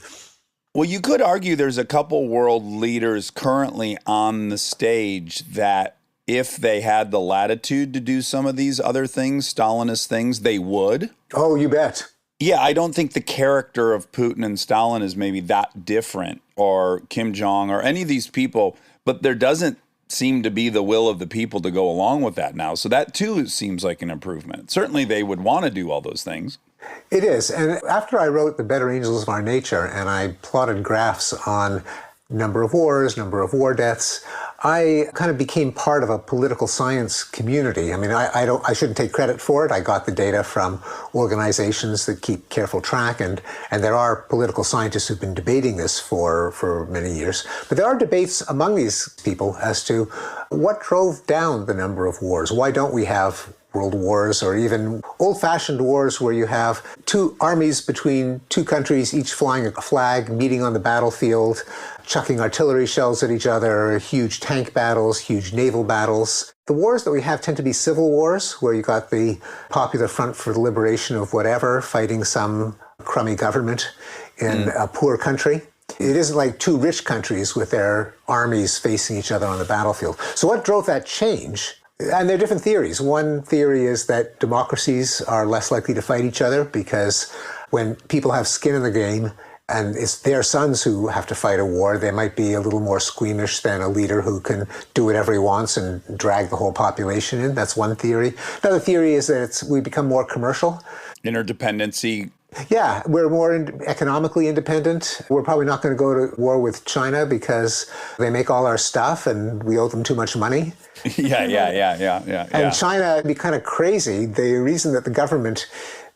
[SPEAKER 1] Well, you could argue there's a couple world leaders currently on the stage that if they had the latitude to do some of these other things, Stalinist things, they would.
[SPEAKER 4] Oh, you bet.
[SPEAKER 1] Yeah, I don't think the character of Putin and Stalin is maybe that different, or Kim Jong, or any of these people, but there doesn't seem to be the will of the people to go along with that now. So that too seems like an improvement. Certainly they would want to do all those things.
[SPEAKER 4] It is. And after I wrote The Better Angels of Our Nature and I plotted graphs on number of wars, number of war deaths, I kind of became part of a political science community. I mean, I shouldn't take credit for it. I got the data from organizations that keep careful track, and there are political scientists who've been debating this for many years. But there are debates among these people as to what drove down the number of wars. Why don't we have world wars, or even old-fashioned wars where you have two armies between two countries, each flying a flag, meeting on the battlefield, chucking artillery shells at each other, huge tank battles, huge naval battles. The wars that we have tend to be civil wars, where you got the Popular Front for the Liberation of whatever, fighting some crummy government in a poor country. It isn't like two rich countries with their armies facing each other on the battlefield. So what drove that change? And there are different theories. One theory is that democracies are less likely to fight each other because when people have skin in the game and it's their sons who have to fight a war, they might be a little more squeamish than a leader who can do whatever he wants and drag the whole population in. That's one theory. Another theory is that we become more commercial.
[SPEAKER 1] Interdependency.
[SPEAKER 4] Yeah, we're more economically independent. We're probably not going to go to war with China because they make all our stuff and we owe them too much money.
[SPEAKER 1] Yeah.
[SPEAKER 4] And China would be kind of crazy. The reason that the government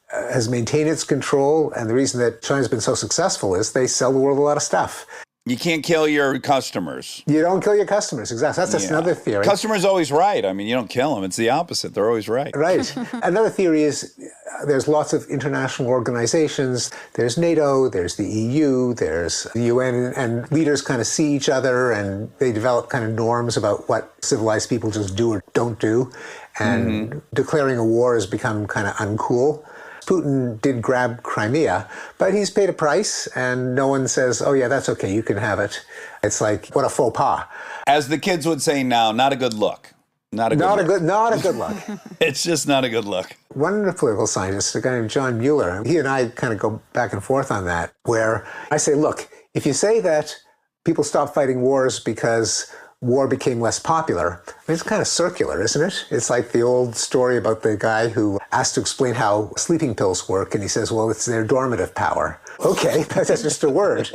[SPEAKER 4] has maintained its control and the reason that China's been so successful is they sell the world a lot of stuff.
[SPEAKER 1] You can't kill your customers.
[SPEAKER 4] You don't kill your customers, exactly. That's another theory.
[SPEAKER 1] Customer's always right. I mean, you don't kill them. It's the opposite. They're always right.
[SPEAKER 4] Right. Another theory is there's lots of international organizations. There's NATO, there's the EU, there's the UN, and leaders kind of see each other and they develop kind of norms about what civilized people just do or don't do. And declaring a war has become kind of uncool. Putin did grab Crimea, but he's paid a price and no one says, oh yeah, that's okay, you can have it. It's like, what a faux pas.
[SPEAKER 1] As the kids would say now, not a good look. Not a good look. It's just not a good look.
[SPEAKER 4] One political scientist, a guy named John Mueller, he and I kind of go back and forth on that, where I say, look, if you say that people stop fighting wars because war became less popular, I mean, it's kind of circular, isn't it? It's like the old story about the guy who asked to explain how sleeping pills work, and he says, well, it's their dormitive power. Okay, that's just a word.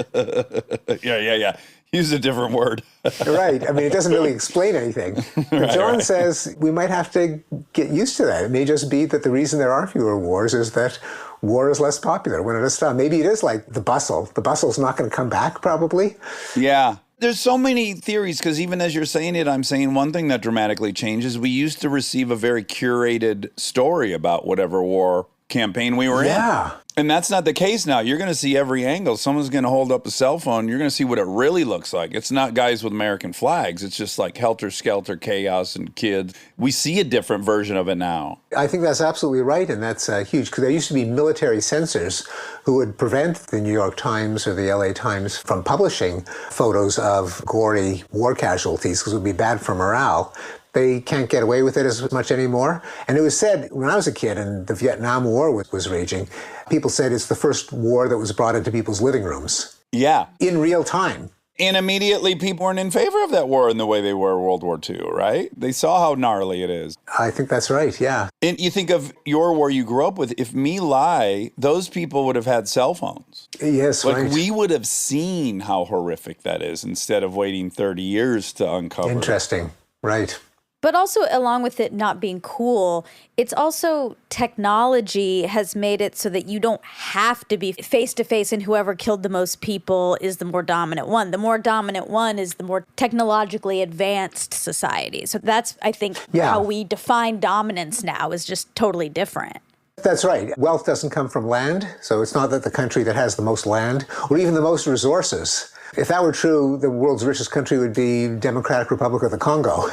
[SPEAKER 1] Yeah. Use a different word.
[SPEAKER 4] Right. I mean, it doesn't really explain anything. But John says we might have to get used to that. It may just be that the reason there are fewer wars is that war is less popular when it is stopped. Maybe it is like the bustle. The bustle's not going to come back, probably.
[SPEAKER 1] Yeah. There's so many theories, because even as you're saying it, I'm saying one thing that dramatically changes. We used to receive a very curated story about whatever war campaign we were in. And that's not the case now. You're going to see every angle. Someone's going to hold up a cell phone. You're going to see what it really looks like. It's not guys with American flags. It's just like helter-skelter chaos and kids. We see a different version of it now.
[SPEAKER 4] I think that's absolutely right, and that's huge, because there used to be military censors who would prevent the New York Times or the LA Times from publishing photos of gory war casualties because it would be bad for morale. They can't get away with it as much anymore. And it was said when I was a kid and the Vietnam War was raging, people said it's the first war that was brought into people's living rooms.
[SPEAKER 1] Yeah.
[SPEAKER 4] In real time.
[SPEAKER 1] And immediately people weren't in favor of that war in the way they were World War II, right? They saw how gnarly it is.
[SPEAKER 4] I think that's right, yeah.
[SPEAKER 1] And you think of your war you grew up with. If Me Lie, those people would have had cell phones.
[SPEAKER 4] Yes,
[SPEAKER 1] like,
[SPEAKER 4] right.
[SPEAKER 1] we would have seen how horrific that is instead of waiting 30 years to uncover
[SPEAKER 4] Interesting, right.
[SPEAKER 5] But also, along with it not being cool, it's also technology has made it so that you don't have to be face to face, and whoever killed the most people is the more dominant one. The more dominant one is the more technologically advanced society. So that's, I think, how we define dominance now is just totally different.
[SPEAKER 4] That's right. Wealth doesn't come from land, so it's not that the country that has the most land or even the most resources. If that were true, the world's richest country would be Democratic Republic of the Congo.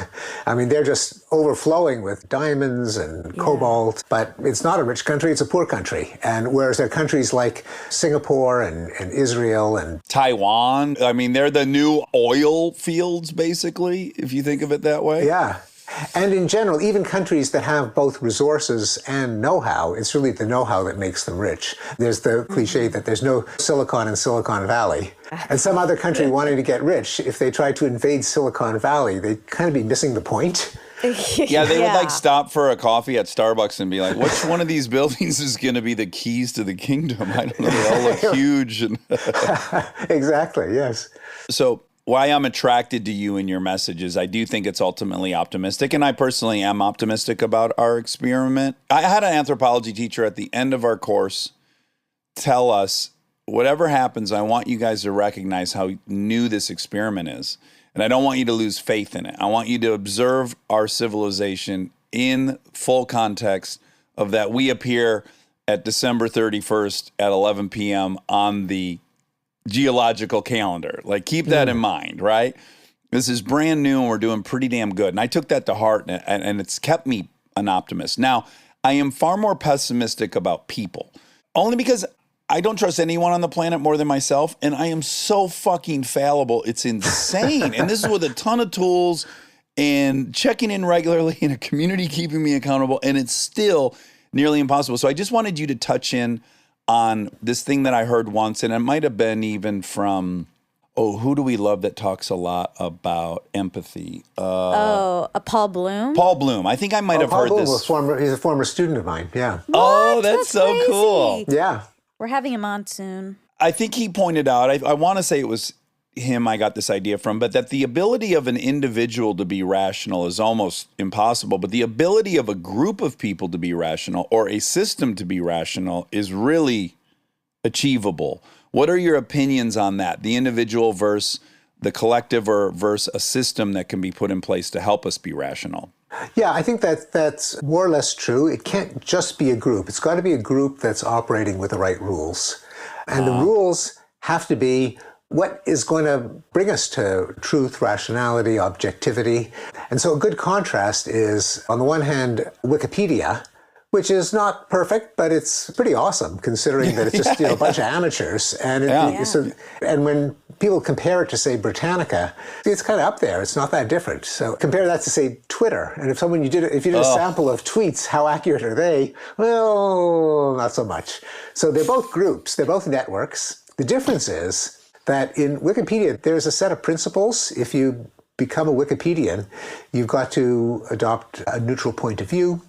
[SPEAKER 4] I mean, they're just overflowing with diamonds and cobalt, but it's not a rich country, it's a poor country. And whereas there are countries like Singapore and Israel and
[SPEAKER 1] Taiwan, I mean, they're the new oil fields, basically, if you think of it that way.
[SPEAKER 4] Yeah. And in general, even countries that have both resources and know-how, it's really the know-how that makes them rich. There's the cliche that there's no silicon in Silicon Valley. And some other country wanting to get rich, if they tried to invade Silicon Valley, they'd kind of be missing the point.
[SPEAKER 1] Yeah, they would like stop for a coffee at Starbucks and be like, which one of these buildings is going to be the keys to the kingdom? I don't know. They all look huge.
[SPEAKER 4] Exactly, yes.
[SPEAKER 1] So why I'm attracted to you and your messages, I do think it's ultimately optimistic, and I personally am optimistic about our experiment. I had an anthropology teacher at the end of our course tell us, whatever happens, I want you guys to recognize how new this experiment is, and I don't want you to lose faith in it. I want you to observe our civilization in full context of that we appear at December 31st at 11 p.m. on the geological calendar. Like, keep that in mind, right? This is brand new and we're doing pretty damn good. And I took that to heart, and it's kept me an optimist. Now, I am far more pessimistic about people, only because I don't trust anyone on the planet more than myself, and I am so fucking fallible. It's insane. And this is with a ton of tools and checking in regularly and a community keeping me accountable, and it's still nearly impossible. So I just wanted you to touch in on this thing that I heard once, and it might have been even from, who do we love that talks a lot about empathy?
[SPEAKER 5] Paul Bloom?
[SPEAKER 1] Paul Bloom. I think I might have
[SPEAKER 4] Paul
[SPEAKER 1] heard
[SPEAKER 4] Bloom
[SPEAKER 1] this.
[SPEAKER 4] He's a former student of mine, yeah.
[SPEAKER 1] Oh, that's so
[SPEAKER 5] crazy.
[SPEAKER 1] cool.
[SPEAKER 4] Yeah.
[SPEAKER 5] We're having him on soon.
[SPEAKER 1] I think he pointed out, I want to say it was him I got this idea from, but that the ability of an individual to be rational is almost impossible, but the ability of a group of people to be rational or a system to be rational is really achievable. What are your opinions on that? The individual versus the collective, or versus a system that can be put in place to help us be rational?
[SPEAKER 4] Yeah, I think that's more or less true. It can't just be a group. It's got to be a group that's operating with the right rules. And the rules have to be what is going to bring us to truth, rationality, objectivity. And so a good contrast is, on the one hand, Wikipedia, which is not perfect, but it's pretty awesome considering that it's just a bunch of amateurs. And and when people compare it to, say, Britannica, it's kind of up there. It's not that different. So compare that to, say, Twitter. And if you did a sample of tweets, how accurate are they? Well, not so much. So they're both groups. They're both networks. The difference is that in Wikipedia, there's a set of principles. If you become a Wikipedian, you've got to adopt a neutral point of view.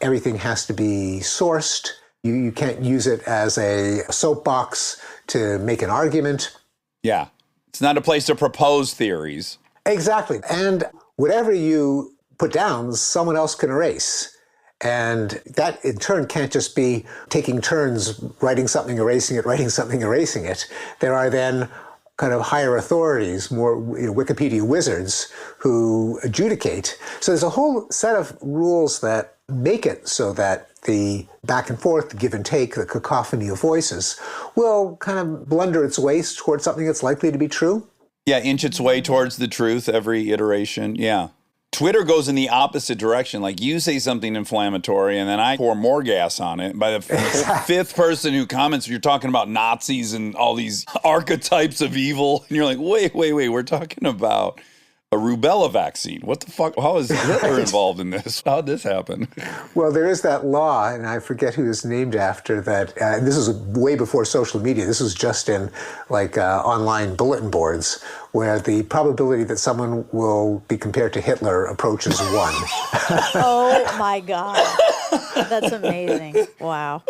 [SPEAKER 4] Everything has to be sourced. You can't use it as a soapbox to make an argument.
[SPEAKER 1] Yeah. It's not a place to propose theories.
[SPEAKER 4] Exactly. And whatever you put down, someone else can erase. And that, in turn, can't just be taking turns writing something, erasing it, writing something, erasing it. There are then kind of higher authorities, more Wikipedia wizards, who adjudicate. So there's a whole set of rules that make it so that the back and forth, the give and take, the cacophony of voices, will kind of blunder its way towards something that's likely to be true.
[SPEAKER 1] Yeah, inch its way towards the truth every iteration. Yeah. Twitter goes in the opposite direction. Like you say something inflammatory and then I pour more gas on it. By the fifth person who comments, you're talking about Nazis and all these archetypes of evil. And you're like, wait, we're talking about a rubella vaccine. What the fuck? How is Hitler involved in this? How'd this happen?
[SPEAKER 4] Well, there is that law, and I forget who it's named after, that and this is way before social media. This was just in like online bulletin boards, where the probability that someone will be compared to Hitler approaches 1.
[SPEAKER 5] Oh my God. That's amazing. Wow.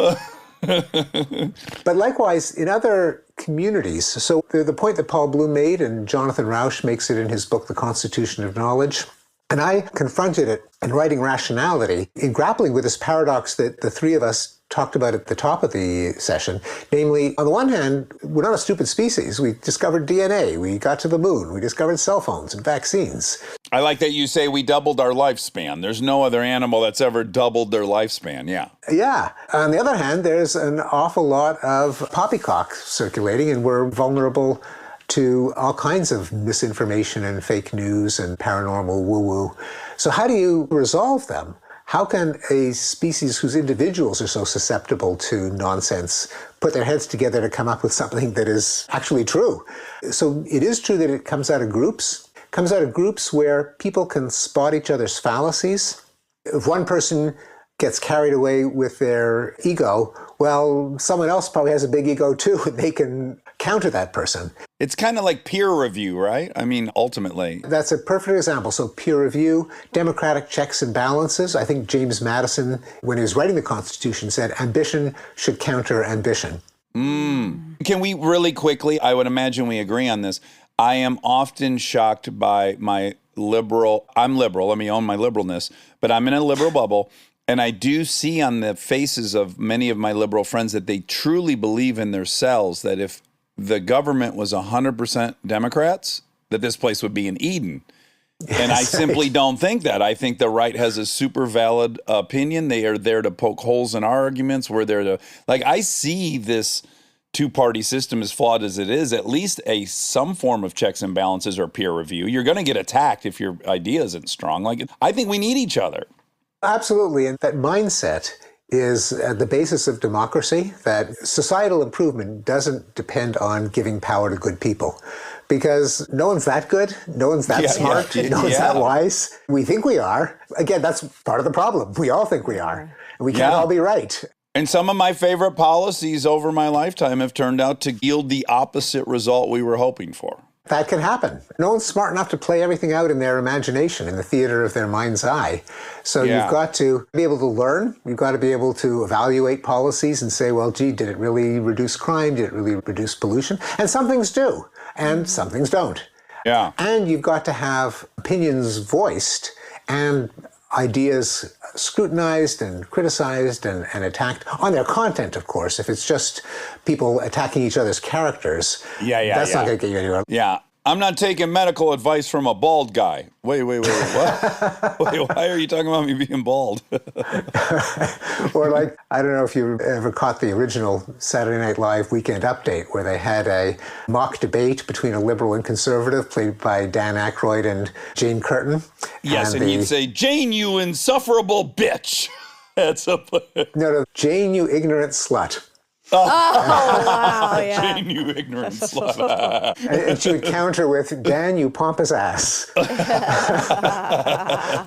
[SPEAKER 4] But likewise, in other communities, so the point that Paul Bloom made, and Jonathan Rauch makes it in his book, The Constitution of Knowledge, and I confronted it in writing Rationality, in grappling with this paradox that the three of us talked about at the top of the session. Namely, on the one hand, we're not a stupid species. We discovered DNA, we got to the moon, we discovered cell phones and vaccines.
[SPEAKER 1] I like that you say we doubled our lifespan. There's no other animal that's ever doubled their lifespan. Yeah.
[SPEAKER 4] Yeah. On the other hand, there's an awful lot of poppycock circulating, and we're vulnerable to all kinds of misinformation and fake news and paranormal woo-woo. So how do you resolve them? How can a species whose individuals are so susceptible to nonsense put their heads together to come up with something that is actually true? So it is true that it comes out of groups. It comes out of groups where people can spot each other's fallacies. If one person gets carried away with their ego, well, someone else probably has a big ego too, and they can counter that person.
[SPEAKER 1] It's kind of like peer review, right? I mean, ultimately.
[SPEAKER 4] That's a perfect example. So peer review, democratic checks and balances. I think James Madison, when he was writing the Constitution, said ambition should counter ambition.
[SPEAKER 1] Can we really quickly, I would imagine we agree on this. I am often shocked by my I'm liberal, let me own my liberalness, but I'm in a liberal bubble. And I do see on the faces of many of my liberal friends that they truly believe in their cells that if the government was 100% Democrats, that this place would be in Eden. Yes, and I simply don't think that. I think the right has a super valid opinion. They are there to poke holes in our arguments. We're there to, I see this two-party system, as flawed as it is, at least some form of checks and balances or peer review. You're going to get attacked if your idea isn't strong. I think we need each other.
[SPEAKER 4] Absolutely. And that mindset is at the basis of democracy, that societal improvement doesn't depend on giving power to good people. Because no one's that good, no one's that smart, no one's that wise. We think we are. Again, that's part of the problem. We all think we are. And we can't all be right.
[SPEAKER 1] And some of my favorite policies over my lifetime have turned out to yield the opposite result we were hoping for.
[SPEAKER 4] That can happen. No one's smart enough to play everything out in their imagination, in the theater of their mind's eye. So you've got to be able to learn. You've got to be able to evaluate policies and say, well, gee, did it really reduce crime? Did it really reduce pollution? And some things do, and some things don't.
[SPEAKER 1] Yeah.
[SPEAKER 4] And you've got to have opinions voiced and ideas scrutinized and criticized and attacked on their content, of course. If it's just people attacking each other's characters, that's not going to get you anywhere.
[SPEAKER 1] Yeah. I'm not taking medical advice from a bald guy. Wait, what? Wait, why are you talking about me being bald?
[SPEAKER 4] Or I don't know if you ever caught the original Saturday Night Live Weekend Update, where they had a mock debate between a liberal and conservative, played by Dan Aykroyd and Jane Curtin.
[SPEAKER 1] Yes, and he'd say, Jane, you insufferable bitch. No,
[SPEAKER 4] Jane, you ignorant slut.
[SPEAKER 5] Oh, wow, yeah.
[SPEAKER 1] Jane, you ignorant slut.
[SPEAKER 4] And she would counter with, Dan, you pompous ass.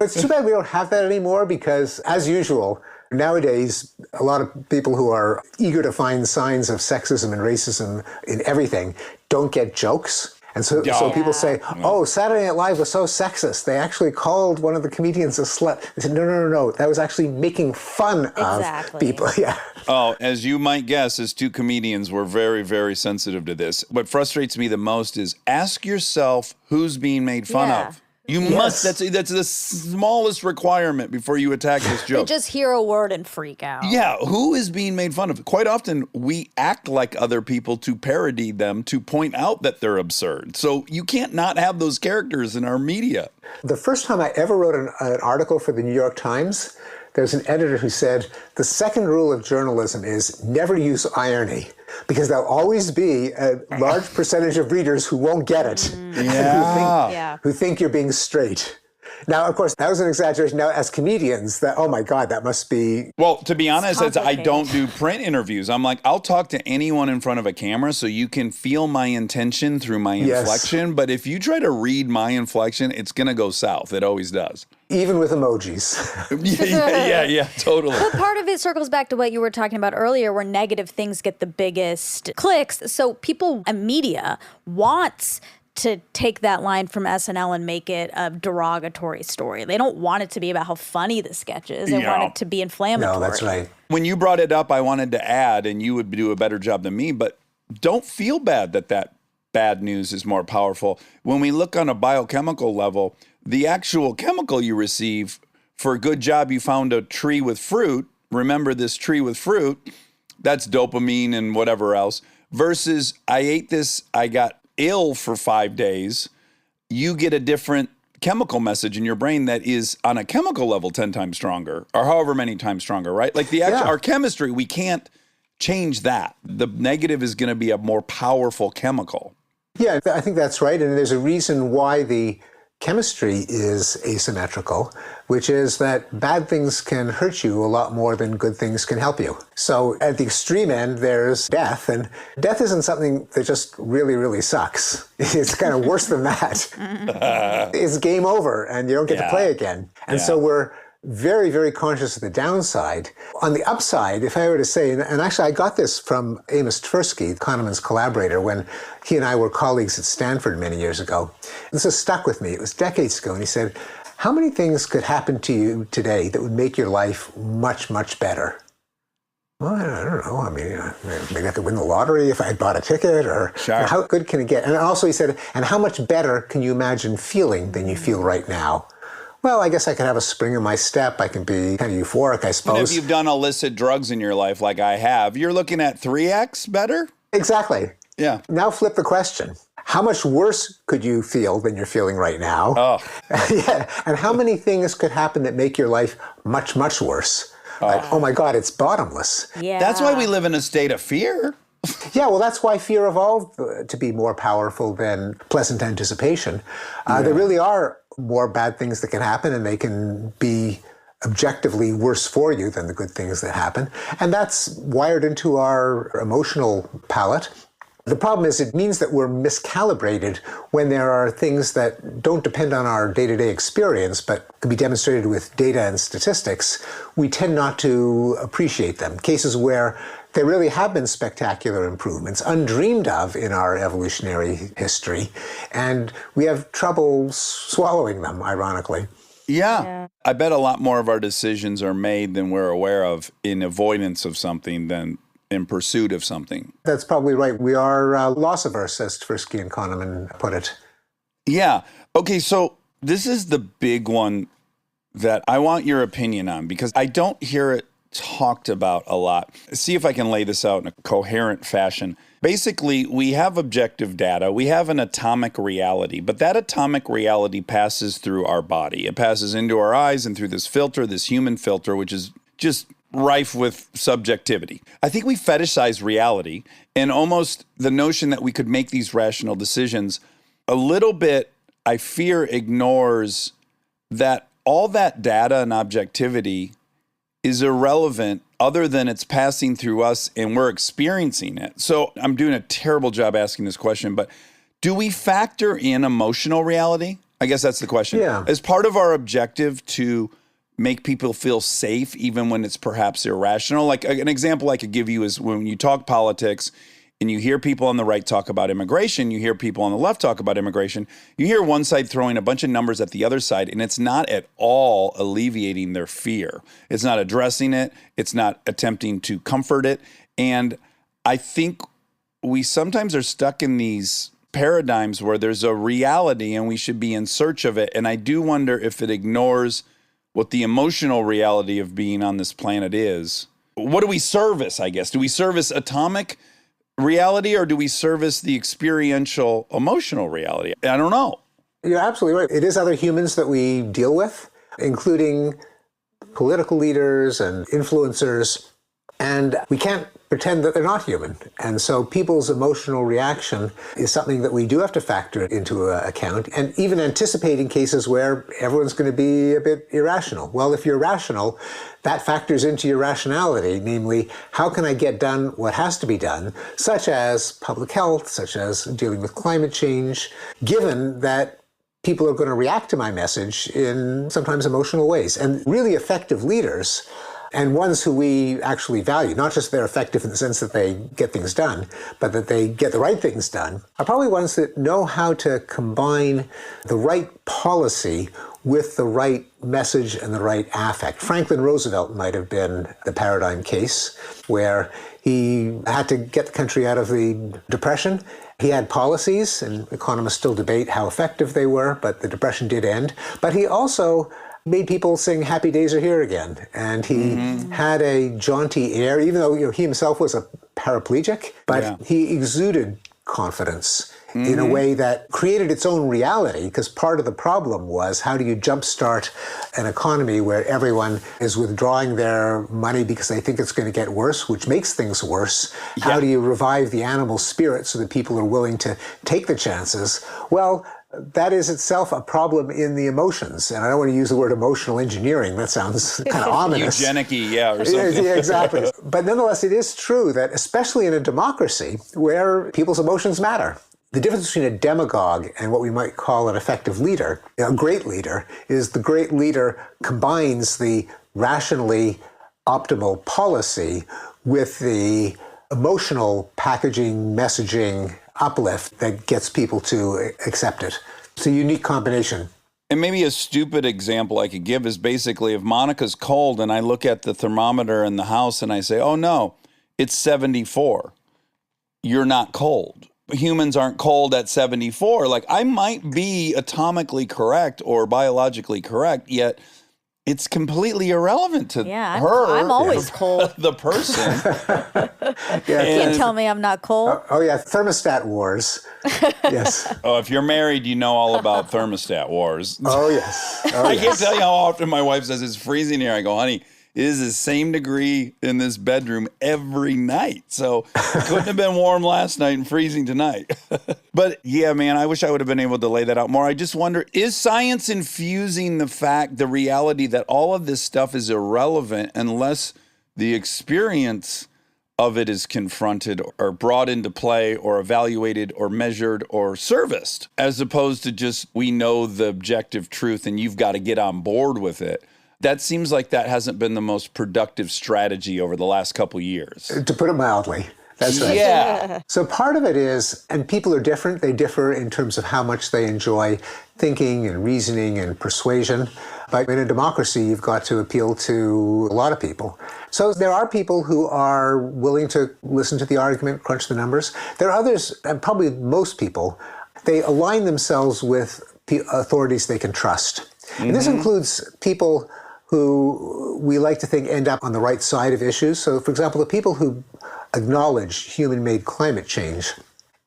[SPEAKER 4] It's too bad we don't have that anymore, because, as usual, nowadays, a lot of people who are eager to find signs of sexism and racism in everything don't get jokes. And so people say, oh, Saturday Night Live was so sexist. They actually called one of the comedians a slut. They said, no. That was actually making fun of people. Yeah.
[SPEAKER 1] Oh, as you might guess, as two comedians, we're very, very sensitive to this. What frustrates me the most is ask yourself who's being made fun of. You must. That's the smallest requirement before you attack this joke.
[SPEAKER 5] They just hear a word and freak out.
[SPEAKER 1] Yeah, who is being made fun of? Quite often, we act like other people to parody them, to point out that they're absurd. So you can't not have those characters in our media.
[SPEAKER 4] The first time I ever wrote an article for the New York Times, there's an editor who said, the second rule of journalism is never use irony, because there'll always be a large percentage of readers who won't get it,
[SPEAKER 1] Yeah.
[SPEAKER 4] who think you're being straight. Now, of course, that was an exaggeration. Now, as comedians, oh my God, that must be...
[SPEAKER 1] Well, to be honest, I
[SPEAKER 5] complicated.
[SPEAKER 1] don't do print interviews. I'm like, I'll talk to anyone in front of a camera so you can feel my intention through my
[SPEAKER 4] Yes.
[SPEAKER 1] inflection. But if you try to read my inflection, it's going to go south. It always does.
[SPEAKER 4] Even with emojis.
[SPEAKER 1] Yeah, totally.
[SPEAKER 5] But part of it circles back to what you were talking about earlier, where negative things get the biggest clicks. So people and media wants to take that line from SNL and make it a derogatory story. They don't want it to be about how funny the sketch is. They want it to be inflammatory.
[SPEAKER 4] No, that's right.
[SPEAKER 1] When you brought it up, I wanted to add, and you would do a better job than me, but don't feel bad that bad news is more powerful. When we look on a biochemical level, the actual chemical you receive for a good job, you found a tree with fruit. Remember this tree with fruit, that's dopamine and whatever else, versus I ate this, I got ill for 5 days. You get a different chemical message in your brain that is on a chemical level 10 times stronger, or however many times stronger, right? Like our chemistry, we can't change that. The negative is going to be a more powerful chemical.
[SPEAKER 4] Yeah, I think that's right. And there's a reason why the chemistry is asymmetrical, which is that bad things can hurt you a lot more than good things can help you. So at the extreme end, there's death. And death isn't something that just really, really sucks. It's kind of worse than that. It's game over and you don't get to play again. And so we're very, very conscious of the downside. On the upside, if I were to say, and actually I got this from Amos Tversky, Kahneman's collaborator, when he and I were colleagues at Stanford many years ago. This has stuck with me. It was decades ago. And he said, how many things could happen to you today that would make your life much, much better? Well, I don't know. I mean, maybe I could win the lottery if I had bought a ticket, or how good can it get? And also he said, and how much better can you imagine feeling than you feel right now? Well, I guess I could have a spring in my step. I can be kind of euphoric, I suppose.
[SPEAKER 1] And if you've done illicit drugs in your life like I have, you're looking at 3x better?
[SPEAKER 4] Exactly.
[SPEAKER 1] Yeah.
[SPEAKER 4] Now flip the question. How much worse could you feel than you're feeling right now?
[SPEAKER 1] Oh.
[SPEAKER 4] Yeah. And how many things could happen that make your life much, much worse? Like, oh my God, it's bottomless.
[SPEAKER 5] Yeah.
[SPEAKER 1] That's why we live in a state of fear.
[SPEAKER 4] Yeah, well, that's why fear evolved to be more powerful than pleasant anticipation. There really are more bad things that can happen, and they can be objectively worse for you than the good things that happen. And that's wired into our emotional palette. The problem is it means that we're miscalibrated when there are things that don't depend on our day-to-day experience, but can be demonstrated with data and statistics. We tend not to appreciate them. Cases where there really have been spectacular improvements, undreamed of in our evolutionary history, and we have trouble swallowing them, ironically.
[SPEAKER 1] Yeah. I bet a lot more of our decisions are made than we're aware of in avoidance of something than in pursuit of something.
[SPEAKER 4] That's probably right. We are loss averse, as Tversky and Kahneman put it.
[SPEAKER 1] Yeah. Okay, so this is the big one that I want your opinion on, because I don't hear it talked about a lot. See if I can lay this out in a coherent fashion. Basically, we have objective data. We have an atomic reality, but that atomic reality passes through our body. It passes into our eyes and through this filter, this human filter, which is just rife with subjectivity. I think we fetishize reality, and almost the notion that we could make these rational decisions a little bit, I fear, ignores that all that data and objectivity is irrelevant other than it's passing through us and we're experiencing it. So I'm doing a terrible job asking this question, but do we factor in emotional reality? I guess that's the question.
[SPEAKER 4] Yeah.
[SPEAKER 1] As part of our objective to make people feel safe, even when it's perhaps irrational. Like an example I could give you is when you talk politics and you hear people on the right talk about immigration, you hear people on the left talk about immigration, you hear one side throwing a bunch of numbers at the other side, and it's not at all alleviating their fear. It's not addressing it. It's not attempting to comfort it. And I think we sometimes are stuck in these paradigms where there's a reality and we should be in search of it. And I do wonder if it ignores what the emotional reality of being on this planet is. What do we service, I guess? Do we service atomic reality, or do we service the experiential emotional reality? I don't know.
[SPEAKER 4] You're absolutely right. It is other humans that we deal with, including political leaders and influencers, and we can't pretend that they're not human. And so people's emotional reaction is something that we do have to factor into account, and even anticipating cases where everyone's going to be a bit irrational. Well, if you're rational, that factors into your rationality, namely, how can I get done what has to be done, such as public health, such as dealing with climate change, given that people are going to react to my message in sometimes emotional ways. And really effective leaders, and ones who we actually value, not just they're effective in the sense that they get things done, but that they get the right things done, are probably ones that know how to combine the right policy with the right message and the right affect. Franklin Roosevelt might have been the paradigm case, where he had to get the country out of the Depression. He had policies, and economists still debate how effective they were, but the Depression did end. But he also made people sing "Happy Days Are Here Again." And he had a jaunty air, even though he himself was a paraplegic, but he exuded confidence in a way that created its own reality, because part of the problem was, how do you jumpstart an economy where everyone is withdrawing their money because they think it's going to get worse, which makes things worse? How do you revive the animal spirit so that people are willing to take the chances? Well, that is itself a problem in the emotions. And I don't want to use the word emotional engineering. That sounds kind of ominous.
[SPEAKER 1] Eugenic-y, or something.
[SPEAKER 4] Yeah, exactly. But nonetheless, it is true that, especially in a democracy where people's emotions matter, the difference between a demagogue and what we might call an effective leader, a great leader, is the great leader combines the rationally optimal policy with the emotional packaging, messaging, uplift that gets people to accept it. It's a unique combination.
[SPEAKER 1] And maybe a stupid example I could give is basically, if Monica's cold and I look at the thermometer in the house and I say, oh no, it's 74. You're not cold. Humans aren't cold at 74. Like, I might be atomically correct or biologically correct, yet it's completely irrelevant to her.
[SPEAKER 5] I'm always cold.
[SPEAKER 1] The person.
[SPEAKER 5] You can't tell me I'm not cold.
[SPEAKER 4] Oh yeah, thermostat wars. Yes.
[SPEAKER 1] Oh, if you're married, you know all about thermostat wars.
[SPEAKER 4] Oh yes. Oh,
[SPEAKER 1] I can't tell you how often my wife says it's freezing here. I go, honey, it is the same degree in this bedroom every night. So it couldn't have been warm last night and freezing tonight. But yeah, man, I wish I would have been able to lay that out more. I just wonder, is science infusing the reality that all of this stuff is irrelevant unless the experience of it is confronted or brought into play or evaluated or measured or serviced, as opposed to just, we know the objective truth and you've got to get on board with it? That seems like that hasn't been the most productive strategy over the last couple years.
[SPEAKER 4] To put it mildly. That's right.
[SPEAKER 1] Yeah.
[SPEAKER 4] So part of it is, and people are different, they differ in terms of how much they enjoy thinking and reasoning and persuasion. But in a democracy, you've got to appeal to a lot of people. So there are people who are willing to listen to the argument, crunch the numbers. There are others, and probably most people, they align themselves with authorities they can trust. And this includes people who we like to think end up on the right side of issues. So, for example, the people who acknowledge human-made climate change,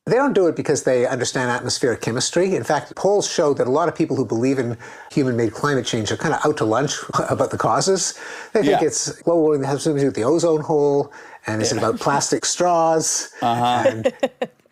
[SPEAKER 4] they don't do it because they understand atmospheric chemistry. In fact, polls show that a lot of people who believe in human-made climate change are kind of out to lunch about the causes. They think it's global warming that has something to do with the ozone hole, and is it about plastic straws? And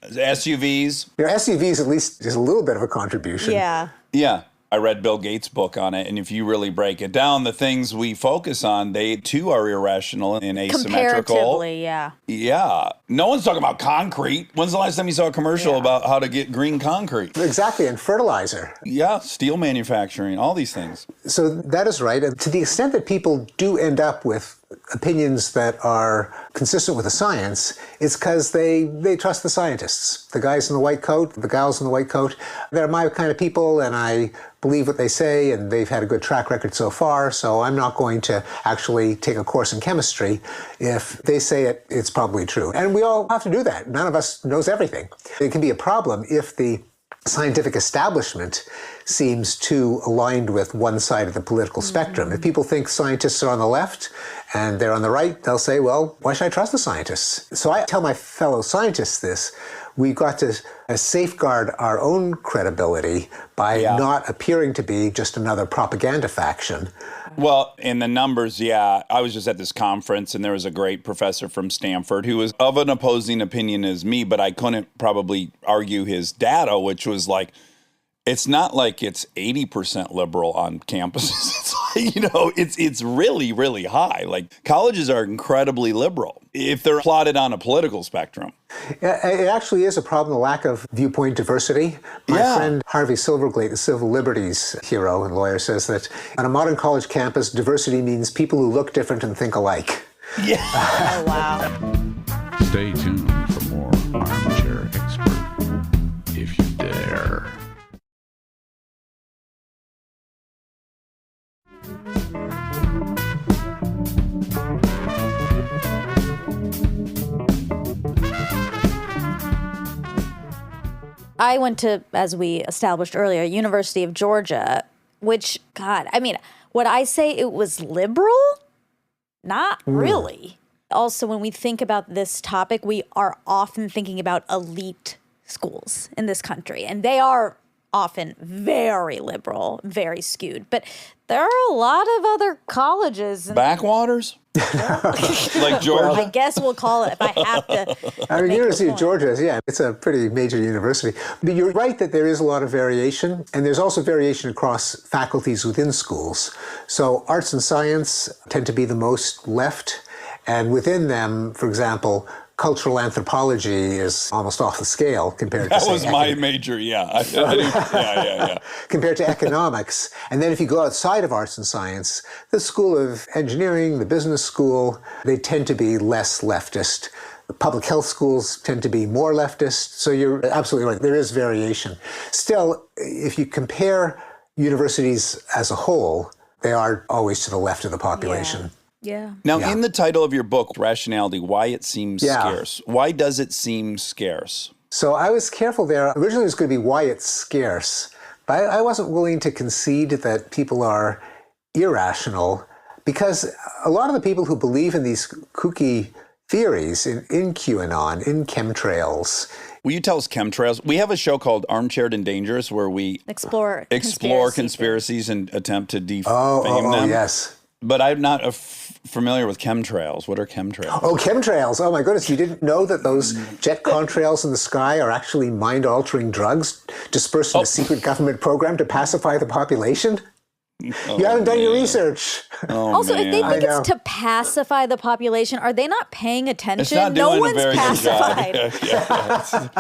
[SPEAKER 1] SUVs.
[SPEAKER 4] SUVs at least is a little bit of a contribution.
[SPEAKER 5] Yeah.
[SPEAKER 1] Yeah. I read Bill Gates' book on it, and if you really break it down, the things we focus on, they too are irrational and asymmetrical.
[SPEAKER 5] Comparatively, yeah.
[SPEAKER 1] Yeah. No one's talking about concrete. When's the last time you saw a commercial about how to get green concrete?
[SPEAKER 4] Exactly, and fertilizer.
[SPEAKER 1] Yeah, steel manufacturing, all these things.
[SPEAKER 4] So that is right. And to the extent that people do end up with opinions that are consistent with the science, it's because they trust the scientists. The guys in the white coat, the gals in the white coat, they're my kind of people, and I believe what they say, and they've had a good track record so far, so I'm not going to actually take a course in chemistry. If they say it, it's probably true. And we all have to do that. None of us knows everything. It can be a problem if the scientific establishment seems too aligned with one side of the political spectrum. If people think scientists are on the left and they're on the right, they'll say, well, why should I trust the scientists? So I tell my fellow scientists this. we got to safeguard our own credibility by not appearing to be just another propaganda faction.
[SPEAKER 1] Well, in the numbers, I was just at this conference and there was a great professor from Stanford who was of an opposing opinion as me, but I couldn't probably argue his data, which was like, it's not like it's 80% liberal on campuses. It's like, it's really, really high. Like colleges are incredibly liberal if they're plotted on a political spectrum.
[SPEAKER 4] It actually is a problem, the lack of viewpoint diversity. My friend Harvey Silverglate, the civil liberties hero and lawyer, says that on a modern college campus, diversity means people who look different and think alike.
[SPEAKER 1] Yeah.
[SPEAKER 5] Oh, wow.
[SPEAKER 6] Stay tuned for more Armchair Expert, if you dare.
[SPEAKER 5] I went to, as we established earlier, University of Georgia, which, God, I mean, would I say it was liberal? Not really. Also, when we think about this topic, we are often thinking about elite schools in this country, and they are often very liberal, very skewed. But there are a lot of other colleges.
[SPEAKER 1] Backwaters? Like Georgia?
[SPEAKER 5] I guess we'll call it, if I have to.
[SPEAKER 4] I mean, University of Georgia, it's a pretty major university. But you're right that there is a lot of variation, and there's also variation across faculties within schools. So arts and science tend to be the most left, and within them, for example, cultural anthropology is almost off the scale compared to,
[SPEAKER 1] that was my major, yeah.
[SPEAKER 4] compared to economics. And then if you go outside of arts and science, the School of Engineering, the business school, they tend to be less leftist. The public health schools tend to be more leftist. So you're absolutely right. There is variation. Still, if you compare universities as a whole, they are always to the left of the population.
[SPEAKER 5] Yeah.
[SPEAKER 1] Now, in the title of your book, Rationality, Why It Seems Scarce. Why does it seem scarce?
[SPEAKER 4] So I was careful there. Originally, it was going to be why it's scarce, but I wasn't willing to concede that people are irrational, because a lot of the people who believe in these kooky theories in QAnon, in chemtrails.
[SPEAKER 1] Will you tell us chemtrails? We have a show called Armchaired and Dangerous where we
[SPEAKER 5] explore
[SPEAKER 1] conspiracies and attempt to defame them.
[SPEAKER 4] Oh, yes.
[SPEAKER 1] But I'm not familiar with chemtrails. What are chemtrails?
[SPEAKER 4] Oh, chemtrails. Oh, my goodness. You didn't know that those jet contrails in the sky are actually mind-altering drugs dispersed in a secret government program to pacify the population? You haven't done your research.
[SPEAKER 5] Also, if they think it's to pacify the population, are they not paying attention?
[SPEAKER 1] It's not doing
[SPEAKER 5] no one's
[SPEAKER 1] a very
[SPEAKER 5] pacified.
[SPEAKER 1] good job.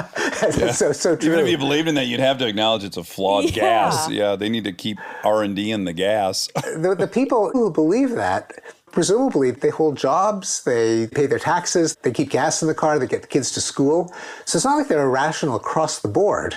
[SPEAKER 4] That's so true.
[SPEAKER 1] Even if you believe in that, you'd have to acknowledge it's a flawed gas. Yeah, they need to keep R&D in the gas.
[SPEAKER 4] The people who believe that, presumably they hold jobs, they pay their taxes, they keep gas in the car, they get the kids to school. So it's not like they're irrational across the board.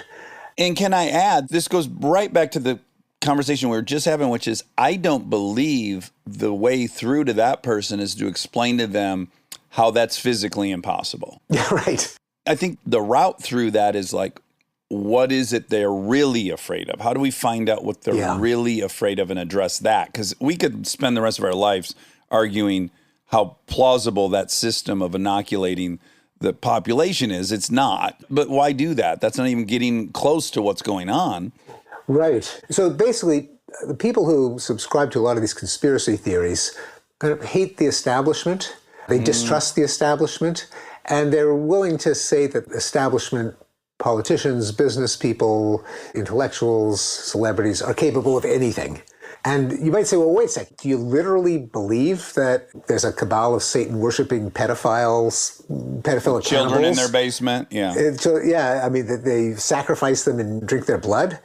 [SPEAKER 1] And can I add, this goes right back to the conversation we were just having, which is I don't believe the way through to that person is to explain to them how that's physically impossible.
[SPEAKER 4] Right.
[SPEAKER 1] I think the route through that is like, what is it they're really afraid of? How do we find out what they're really afraid of and address that? Because we could spend the rest of our lives arguing how plausible that system of inoculating the population is. It's not. But why do that? That's not even getting close to what's going on.
[SPEAKER 4] Right. So basically, the people who subscribe to a lot of these conspiracy theories kind of hate the establishment. They distrust the establishment, and they're willing to say that establishment politicians, business people, intellectuals, celebrities are capable of anything. And you might say, well, wait a second, do you literally believe that there's a cabal of Satan-worshipping pedophiles, pedophilic
[SPEAKER 1] Children
[SPEAKER 4] cannibals?
[SPEAKER 1] in their basement,
[SPEAKER 4] I mean, that they sacrifice them and drink their blood.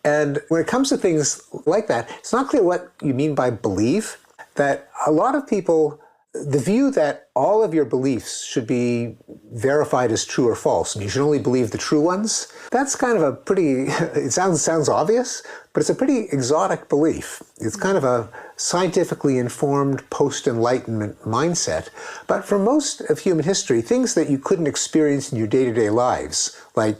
[SPEAKER 4] And when it comes to things like that, it's not clear what you mean by believe, that a lot of people, the view that all of your beliefs should be verified as true or false, and you should only believe the true ones, that's kind of a pretty, it sounds obvious, but it's a pretty exotic belief. It's kind of a scientifically informed post-Enlightenment mindset. But for most of human history, things that you couldn't experience in your day-to-day lives, like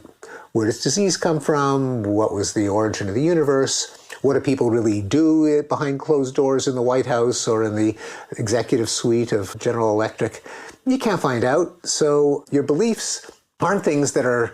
[SPEAKER 4] where does disease come from? What was the origin of the universe? What do people really do behind closed doors in the White House or in the executive suite of General Electric? You can't find out. So your beliefs aren't things that are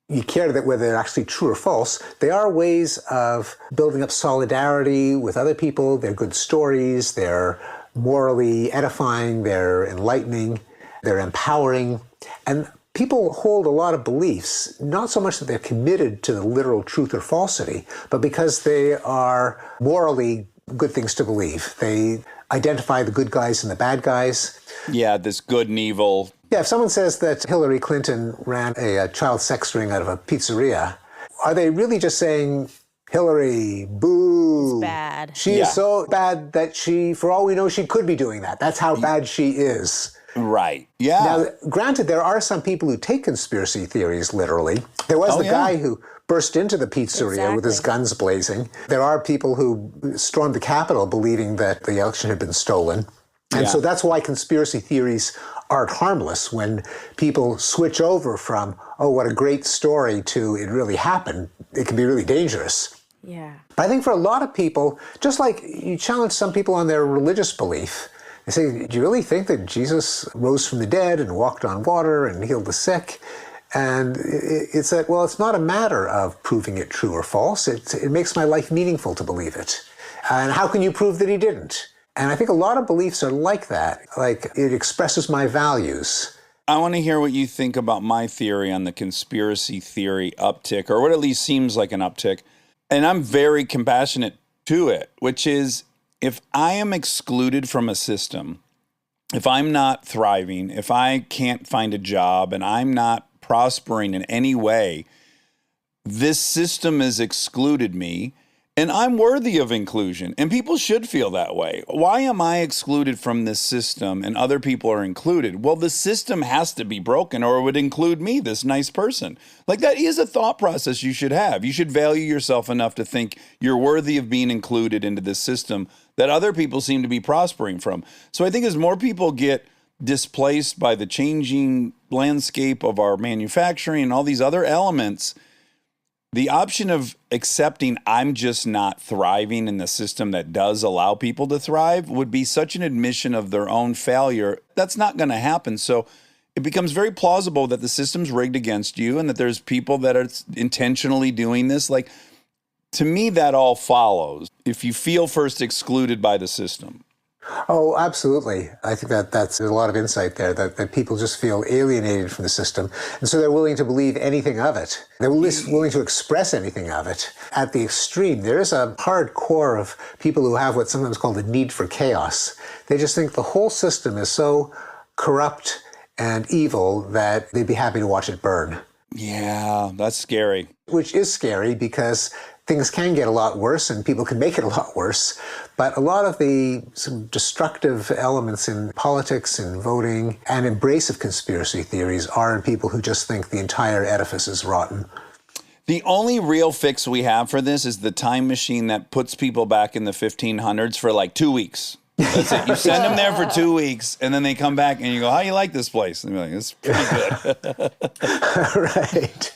[SPEAKER 4] you care that whether they're actually true or false. They are ways of building up solidarity with other people. They're good stories. They're morally edifying. They're enlightening. They're empowering. And people hold a lot of beliefs, not so much that they're committed to the literal truth or falsity, but because they are morally good things to believe. They identify the good guys and the bad guys.
[SPEAKER 1] Yeah, this good and evil.
[SPEAKER 4] Yeah, if someone says that Hillary Clinton ran a child sex ring out of a pizzeria, are they really just saying, Hillary, boo?
[SPEAKER 5] It's bad.
[SPEAKER 4] She is so bad that for all we know, she could be doing that. That's how bad she is.
[SPEAKER 1] Right. Yeah.
[SPEAKER 4] Now, granted, there are some people who take conspiracy theories literally. There was the guy who burst into the pizzeria with his guns blazing. There are people who stormed the Capitol believing that the election had been stolen. And so that's why conspiracy theories aren't harmless. When people switch over from, oh, what a great story, to it really happened, it can be really dangerous.
[SPEAKER 5] Yeah.
[SPEAKER 4] But I think for a lot of people, just like you challenge some people on their religious belief, they say, do you really think that Jesus rose from the dead and walked on water and healed the sick? And it's that, well, it's not a matter of proving it true or false. It makes my life meaningful to believe it. And how can you prove that he didn't? And I think a lot of beliefs are like that. Like, it expresses my values.
[SPEAKER 1] I want to hear what you think about my theory on the conspiracy theory uptick, or what at least seems like an uptick. And I'm very compassionate to it, which is, if I am excluded from a system, if I'm not thriving, if I can't find a job and I'm not prospering in any way, this system has excluded me. And I'm worthy of inclusion, and people should feel that way. Why am I excluded from this system and other people are included? Well, the system has to be broken or it would include me, this nice person. Like, that is a thought process you should have. You should value yourself enough to think you're worthy of being included into this system that other people seem to be prospering from. So I think as more people get displaced by the changing landscape of our manufacturing and all these other elements, the option of accepting I'm just not thriving in the system that does allow people to thrive would be such an admission of their own failure. That's not going to happen. So it becomes very plausible that the system's rigged against you and that there's people that are intentionally doing this. Like, to me, that all follows if you feel first excluded by the system.
[SPEAKER 4] Oh, absolutely. I think there's a lot of insight there, that people just feel alienated from the system. And so they're willing to believe anything of it. They're willing to express anything of it. At the extreme, there is a hard core of people who have what's sometimes called a need for chaos. They just think the whole system is so corrupt and evil that they'd be happy to watch it burn.
[SPEAKER 1] Yeah, that's scary.
[SPEAKER 4] Which is scary because things can get a lot worse and people can make it a lot worse. But a lot of the some destructive elements in politics and voting and embrace of conspiracy theories are in people who just think the entire edifice is rotten.
[SPEAKER 1] The only real fix we have for this is the time machine that puts people back in the 1500s for like 2 weeks. That's it. You send them there for 2 weeks, and then they come back, and you go, how do you like this place? And they're like, it's pretty good.
[SPEAKER 4] Right.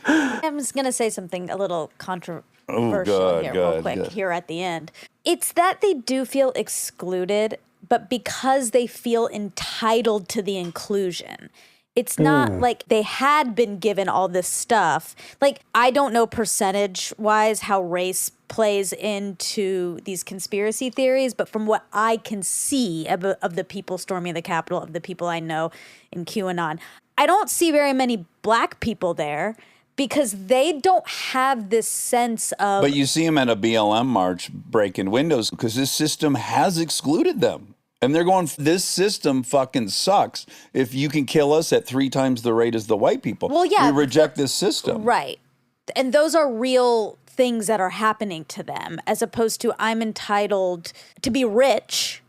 [SPEAKER 5] I'm just going to say something a little controversial real quick here at the end. It's that they do feel excluded, but because they feel entitled to the inclusion. It's not like they had been given all this stuff. Like, I don't know percentage-wise how race plays into these conspiracy theories, but from what I can see of the people storming the Capitol, of the people I know in QAnon, I don't see very many black people there because they don't have this sense of...
[SPEAKER 1] But you see them at a BLM march breaking windows because this system has excluded them. And they're going, this system fucking sucks. If you can kill us at 3 times the rate as the white people,
[SPEAKER 5] well, yeah,
[SPEAKER 1] we reject this system.
[SPEAKER 5] Right. And those are real things that are happening to them, as opposed to I'm entitled to be rich,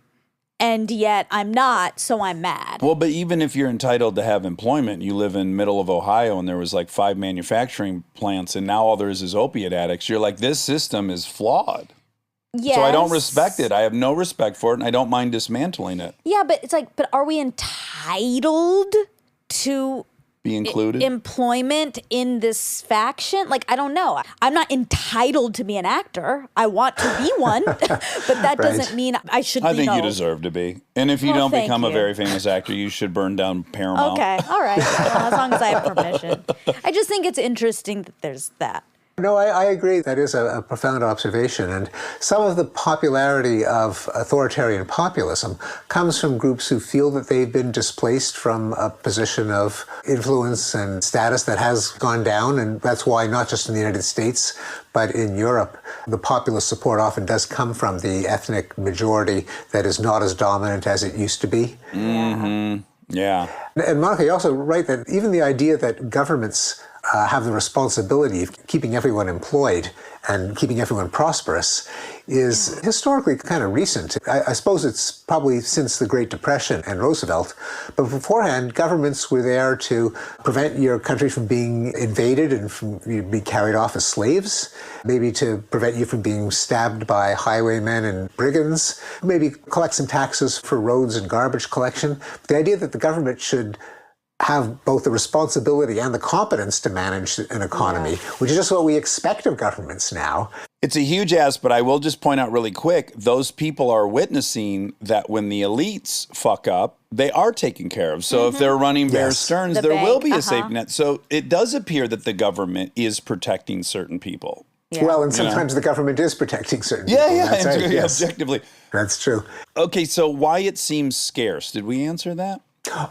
[SPEAKER 5] and yet I'm not, so I'm mad.
[SPEAKER 1] Well, but even if you're entitled to have employment, you live in middle of Ohio and there was like 5 manufacturing plants and now all there is opiate addicts. You're like, this system is flawed.
[SPEAKER 5] Yes.
[SPEAKER 1] So I don't respect it. I have no respect for it, and I don't mind dismantling it.
[SPEAKER 5] Yeah, but it's like, but are we entitled to
[SPEAKER 1] be included?
[SPEAKER 5] employment in this faction. Like, I don't know. I'm not entitled to be an actor. I want to be one, but that doesn't mean I should be.
[SPEAKER 1] I think you deserve to be. And if you don't become a very famous actor, you should burn down Paramount.
[SPEAKER 5] Okay, all right. Well, as long as I have permission. I just think it's interesting that there's that.
[SPEAKER 4] No, I agree. That is a profound observation. And some of the popularity of authoritarian populism comes from groups who feel that they've been displaced from a position of influence and status that has gone down. And that's why, not just in the United States, but in Europe, the populist support often does come from the ethnic majority that is not as dominant as it used to be.
[SPEAKER 1] Mm-hmm. Yeah.
[SPEAKER 4] And Monica, you're also right that even the idea that governments have the responsibility of keeping everyone employed and keeping everyone prosperous is historically kind of recent. I suppose it's probably since the Great Depression and Roosevelt, but beforehand, governments were there to prevent your country from being invaded and from being carried off as slaves, maybe to prevent you from being stabbed by highwaymen and brigands, maybe collect some taxes for roads and garbage collection. The idea that the government should have both the responsibility and the competence to manage an economy, which is just what we expect of governments now.
[SPEAKER 1] It's a huge ask, but I will just point out really quick, those people are witnessing that when the elites fuck up, they are taken care of. So if they're running Bear Stearns,
[SPEAKER 5] The
[SPEAKER 1] there
[SPEAKER 5] bank,
[SPEAKER 1] will be a safety net. So it does appear that the government is protecting certain people.
[SPEAKER 5] Yeah.
[SPEAKER 4] Well, and sometimes the government is protecting certain people. That's right, yes.
[SPEAKER 1] Objectively.
[SPEAKER 4] That's true.
[SPEAKER 1] Okay, so why it seems scarce. Did we answer that?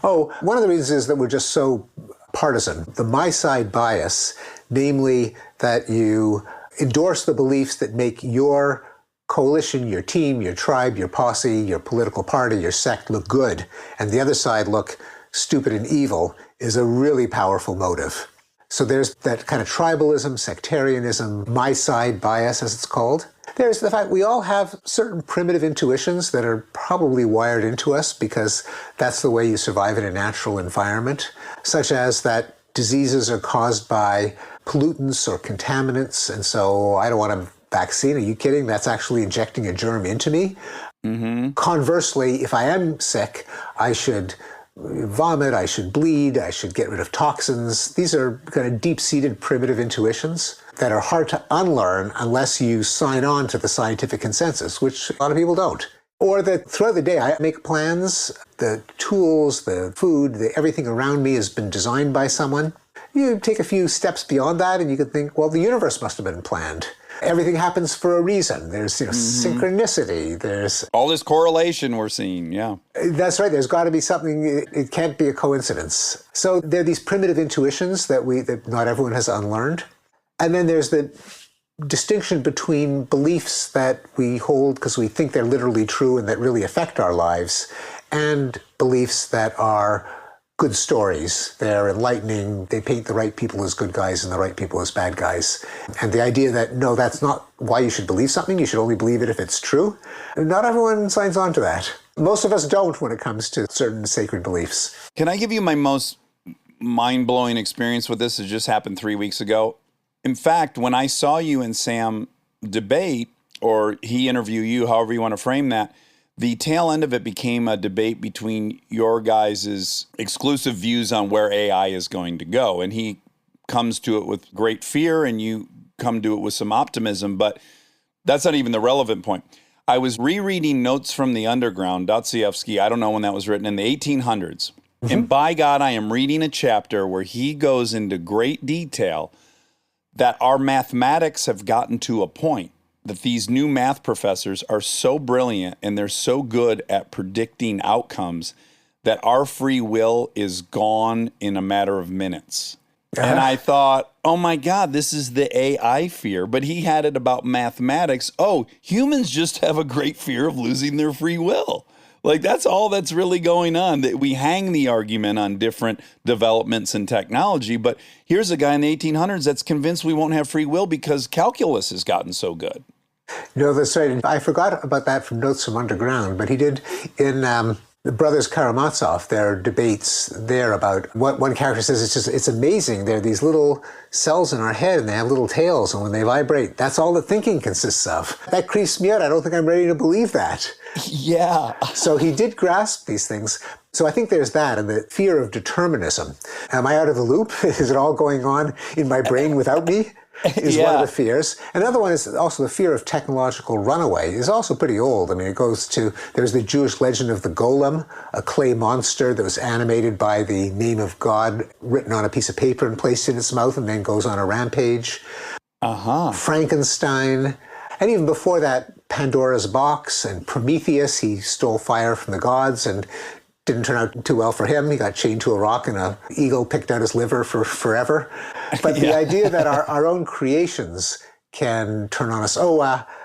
[SPEAKER 4] Oh, one of the reasons is that we're just so partisan. The my side bias, namely that you endorse the beliefs that make your coalition, your team, your tribe, your posse, your political party, your sect look good, and the other side look stupid and evil, is a really powerful motive. So there's that kind of tribalism, sectarianism, my side bias, as it's called. There's the fact we all have certain primitive intuitions that are probably wired into us because that's the way you survive in a natural environment, such as that diseases are caused by pollutants or contaminants, and so I don't want a vaccine. Are you kidding? That's actually injecting a germ into me. Mm-hmm. Conversely, if I am sick, I should vomit, I should bleed, I should get rid of toxins. These are kind of deep-seated primitive intuitions that are hard to unlearn unless you sign on to the scientific consensus, which a lot of people don't. Or that throughout the day I make plans, the tools, the food, everything around me has been designed by someone. You take a few steps beyond that and you could think, well, the universe must have been planned. Everything happens for a reason. There's synchronicity. There's
[SPEAKER 1] all this correlation we're seeing, yeah.
[SPEAKER 4] That's right. There's got to be something. It can't be a coincidence. So there are these primitive intuitions that not everyone has unlearned. And then there's the distinction between beliefs that we hold because we think they're literally true and that really affect our lives, and beliefs that are good stories. They're enlightening. They paint the right people as good guys and the right people as bad guys. And the idea that, no, that's not why you should believe something. You should only believe it if it's true. Not everyone signs on to that. Most of us don't when it comes to certain sacred beliefs.
[SPEAKER 1] Can I give you my most mind-blowing experience with this? It just happened 3 weeks ago. In fact, when I saw you and Sam debate, or he interview you, however you want to frame that, the tail end of it became a debate between your guys' exclusive views on where AI is going to go. And he comes to it with great fear and you come to it with some optimism, but that's not even the relevant point. I was rereading Notes from the Underground, Dostoevsky, I don't know when that was written, in the 1800s. Mm-hmm. And by God, I am reading a chapter where he goes into great detail that our mathematics have gotten to a point that these new math professors are so brilliant and they're so good at predicting outcomes that our free will is gone in a matter of minutes. And I thought, oh my God, this is the AI fear. But he had it about mathematics. Oh, humans just have a great fear of losing their free will. Like, that's all that's really going on. That we hang the argument on different developments in technology. But here's a guy in the 1800s that's convinced we won't have free will because calculus has gotten so good.
[SPEAKER 4] No, that's right. I forgot about that from Notes from Underground, but he did in The brothers Karamazov, their debates there about what one character says, it's amazing. There are these little cells in our head and they have little tails, and when they vibrate, that's all that thinking consists of. That creeps me out. I don't think I'm ready to believe that.
[SPEAKER 1] Yeah.
[SPEAKER 4] So he did grasp these things. So I think there's that, and the fear of determinism. Am I out of the loop? Is it all going on in my brain without me? Is one of the fears. Another one is also the fear of technological runaway. Is also pretty old. I mean, it goes to, there's the Jewish legend of the golem, a clay monster that was animated by the name of God written on a piece of paper and placed in its mouth and then goes on a rampage. Frankenstein. And even before that, Pandora's box and Prometheus. He stole fire from the gods and didn't turn out too well for him. He got chained to a rock and an eagle picked out his liver for forever. But the idea that our own creations can turn on us.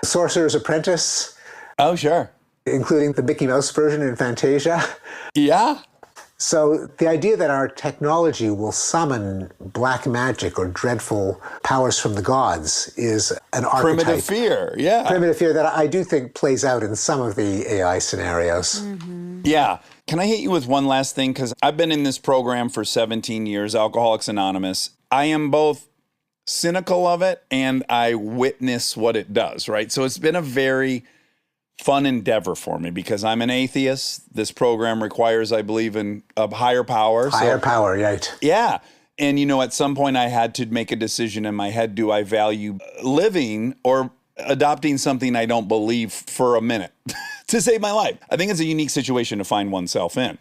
[SPEAKER 4] Sorcerer's Apprentice.
[SPEAKER 1] Oh, sure.
[SPEAKER 4] Including the Mickey Mouse version in Fantasia.
[SPEAKER 1] Yeah.
[SPEAKER 4] So the idea that our technology will summon black magic or dreadful powers from the gods is an archetype.
[SPEAKER 1] Primitive fear, yeah.
[SPEAKER 4] Primitive fear that I do think plays out in some of the AI scenarios.
[SPEAKER 1] Yeah. Can I hit you with one last thing? Because I've been in this program for 17 years, Alcoholics Anonymous. I am both cynical of it and I witness what it does, right? So it's been a very fun endeavor for me because I'm an atheist. This program requires, I believe, in a higher power.
[SPEAKER 4] Higher power, right.
[SPEAKER 1] Yeah. And, at some point I had to make a decision in my head. Do I value living or adopting something I don't believe for a minute to save my life? I think it's a unique situation to find oneself in,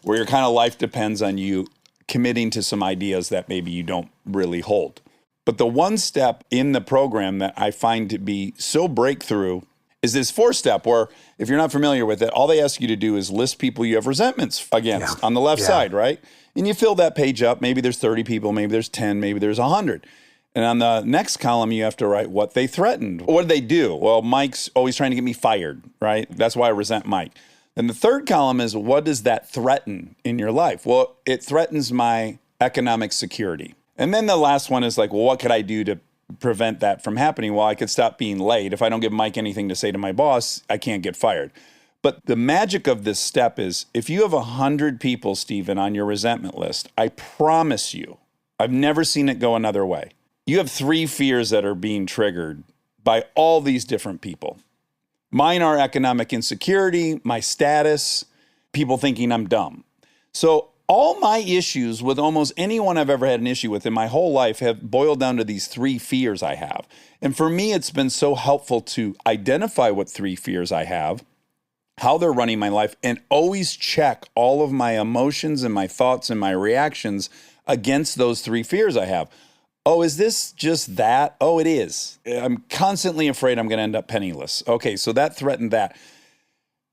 [SPEAKER 1] where your kind of life depends on you committing to some ideas that maybe you don't really hold. But the one step in the program that I find to be so breakthrough is this 4-step where, if you're not familiar with it, all they ask you to do is list people you have resentments against on the left side, right? And you fill that page up. Maybe there's 30 people, maybe there's 10, maybe there's 100. And on the next column, you have to write what they threatened. What did they do? Well, Mike's always trying to get me fired, right? That's why I resent Mike. Then the third column is, what does that threaten in your life? Well, it threatens my economic security. And then the last one is like, well, what could I do to prevent that from happening? Well, I could stop being late. If I don't give Mike anything to say to my boss, I can't get fired. But the magic of this step is, if you have 100 people, Stephen, on your resentment list, I promise you, I've never seen it go another way. You have 3 fears that are being triggered by all these different people. Mine are economic insecurity, my status, people thinking I'm dumb. So all my issues with almost anyone I've ever had an issue with in my whole life have boiled down to these 3 fears I have. And for me, it's been so helpful to identify what 3 fears I have, how they're running my life, and always check all of my emotions and my thoughts and my reactions against those 3 fears I have. Oh, is this just that? Oh, it is. I'm constantly afraid I'm going to end up penniless. Okay, so that threatened that.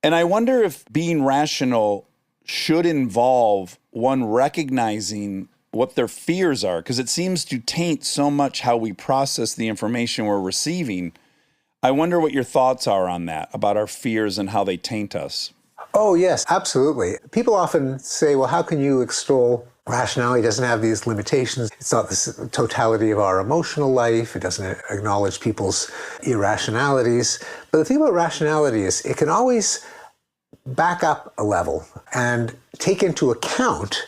[SPEAKER 1] And I wonder if being rational should involve one recognizing what their fears are, because it seems to taint so much how we process the information we're receiving. I wonder what your thoughts are on that, about our fears and how they taint us.
[SPEAKER 4] Oh, yes, absolutely. People often say, well, how can you extol rationality? It doesn't have these limitations. It's not the totality of our emotional life. It doesn't acknowledge people's irrationalities. But the thing about rationality is it can always back up a level and take into account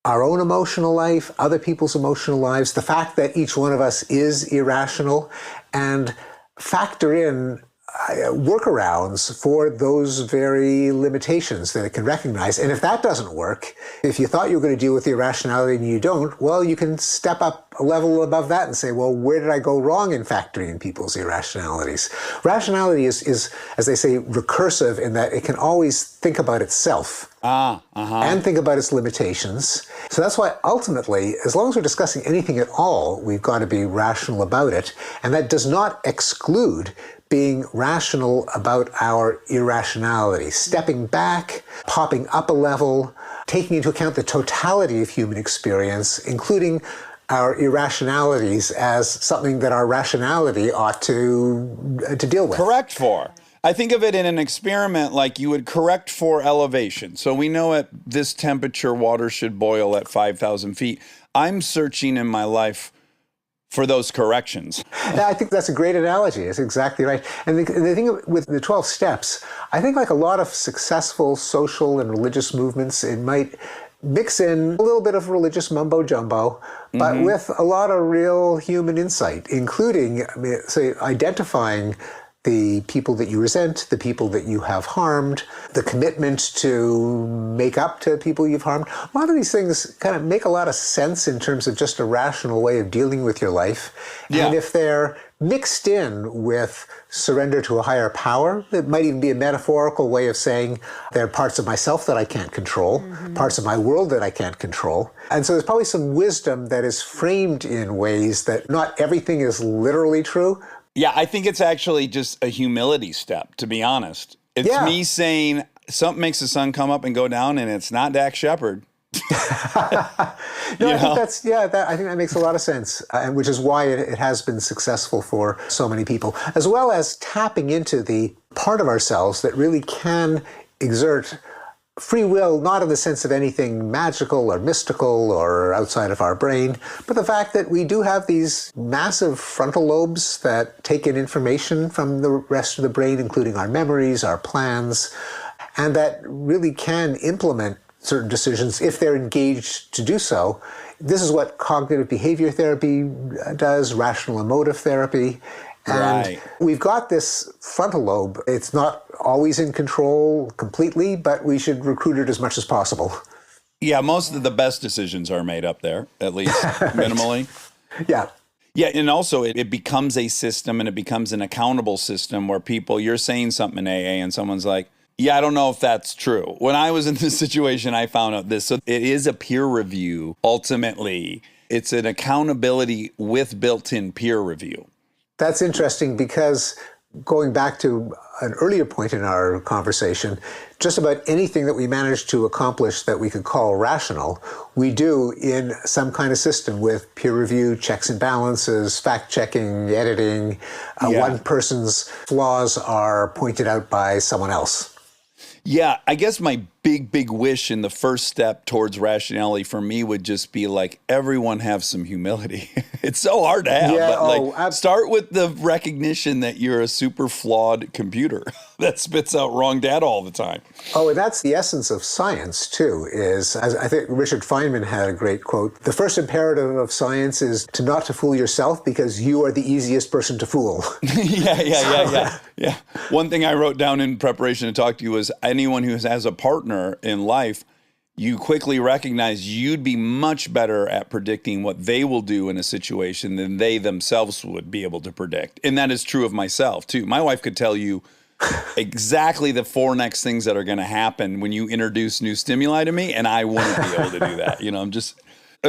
[SPEAKER 4] our own emotional life, other people's emotional lives, the fact that each one of us is irrational, and factor in workarounds for those very limitations that it can recognize. And if that doesn't work, if you thought you were going to deal with the irrationality and you don't, well, you can step up a level above that and say, well, where did I go wrong in factoring in people's irrationalities? Rationality is, as they say, recursive in that it can always think about itself and think about its limitations. So that's why ultimately, as long as we're discussing anything at all, we've got to be rational about it. And that does not exclude being rational about our irrationality, stepping back, popping up a level, taking into account the totality of human experience, including our irrationalities as something that our rationality ought to deal with.
[SPEAKER 1] Correct for. I think of it in an experiment like you would correct for elevation. So we know at this temperature, water should boil at 5,000 feet. I'm searching in my life for those corrections.
[SPEAKER 4] Yeah, I think that's a great analogy. It's exactly right. And the thing with the 12 steps, I think like a lot of successful social and religious movements, it might mix in a little bit of religious mumbo jumbo, but with a lot of real human insight, including, say, identifying the people that you resent, the people that you have harmed, the commitment to make up to people you've harmed. A lot of these things kind of make a lot of sense in terms of just a rational way of dealing with your life.
[SPEAKER 1] Yeah.
[SPEAKER 4] And if they're mixed in with surrender to a higher power, it might even be a metaphorical way of saying there are parts of myself that I can't control, parts of my world that I can't control. And so there's probably some wisdom that is framed in ways that not everything is literally true.
[SPEAKER 1] Yeah, I think it's actually just a humility step, to be honest. It's me saying something makes the sun come up and go down, and it's not Dax Shepard.
[SPEAKER 4] I think that makes a lot of sense, and which is why it has been successful for so many people, as well as tapping into the part of ourselves that really can exert free will, not in the sense of anything magical or mystical or outside of our brain, but the fact that we do have these massive frontal lobes that take in information from the rest of the brain, including our memories, our plans, and that really can implement certain decisions if they're engaged to do so. This is what cognitive behavior therapy does, rational emotive therapy. And we've got this frontal lobe. It's not always in control completely, but we should recruit it as much as possible.
[SPEAKER 1] Yeah, most of the best decisions are made up there, at least minimally.
[SPEAKER 4] Yeah.
[SPEAKER 1] Yeah, and also it becomes a system, and it becomes an accountable system where you're saying something in AA and someone's like, yeah, I don't know if that's true. When I was in this situation, I found out this. So it is a peer review, ultimately. It's an accountability with built-in peer review.
[SPEAKER 4] That's interesting because going back to an earlier point in our conversation, just about anything that we manage to accomplish that we could call rational, we do in some kind of system with peer review, checks and balances, fact-checking, editing. One person's flaws are pointed out by someone else.
[SPEAKER 1] Yeah, I guess my big wish in the first step towards rationality for me would just be like, everyone have some humility. It's so hard to have, but start with the recognition that you're a super flawed computer that spits out wrong data all the time.
[SPEAKER 4] Oh, and that's the essence of science, too, is, as I think Richard Feynman had a great quote, the first imperative of science is to not to fool yourself because you are the easiest person to fool.
[SPEAKER 1] Yeah. One thing I wrote down in preparation to talk to you was anyone who has a partner in life, you quickly recognize you'd be much better at predicting what they will do in a situation than they themselves would be able to predict. And that is true of myself, too. My wife could tell you exactly the 4 next things that are going to happen when you introduce new stimuli to me, and I wouldn't be able to do that. I'm just...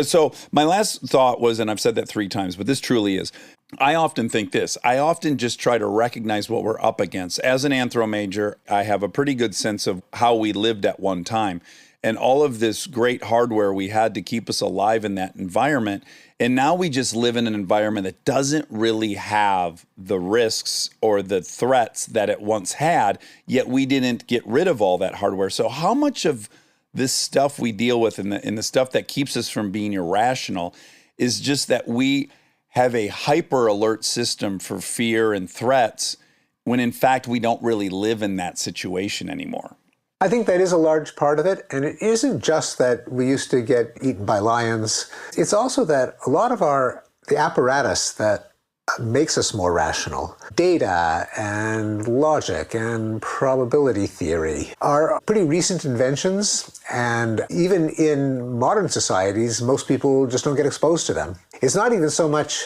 [SPEAKER 1] So my last thought was, and I've said that 3 times, but this truly is, I often think this. I often just try to recognize what we're up against. As an anthro major, I have a pretty good sense of how we lived at one time and all of this great hardware we had to keep us alive in that environment. And now we just live in an environment that doesn't really have the risks or the threats that it once had, yet we didn't get rid of all that hardware. So how much of this stuff we deal with and the stuff that keeps us from being irrational is just that we have a hyper alert system for fear and threats when in fact we don't really live in that situation anymore?
[SPEAKER 4] I think that is a large part of it. And it isn't just that we used to get eaten by lions. It's also that a lot of the apparatus that makes us more rational, data and logic and probability theory, are pretty recent inventions. And even in modern societies, most people just don't get exposed to them. It's not even so much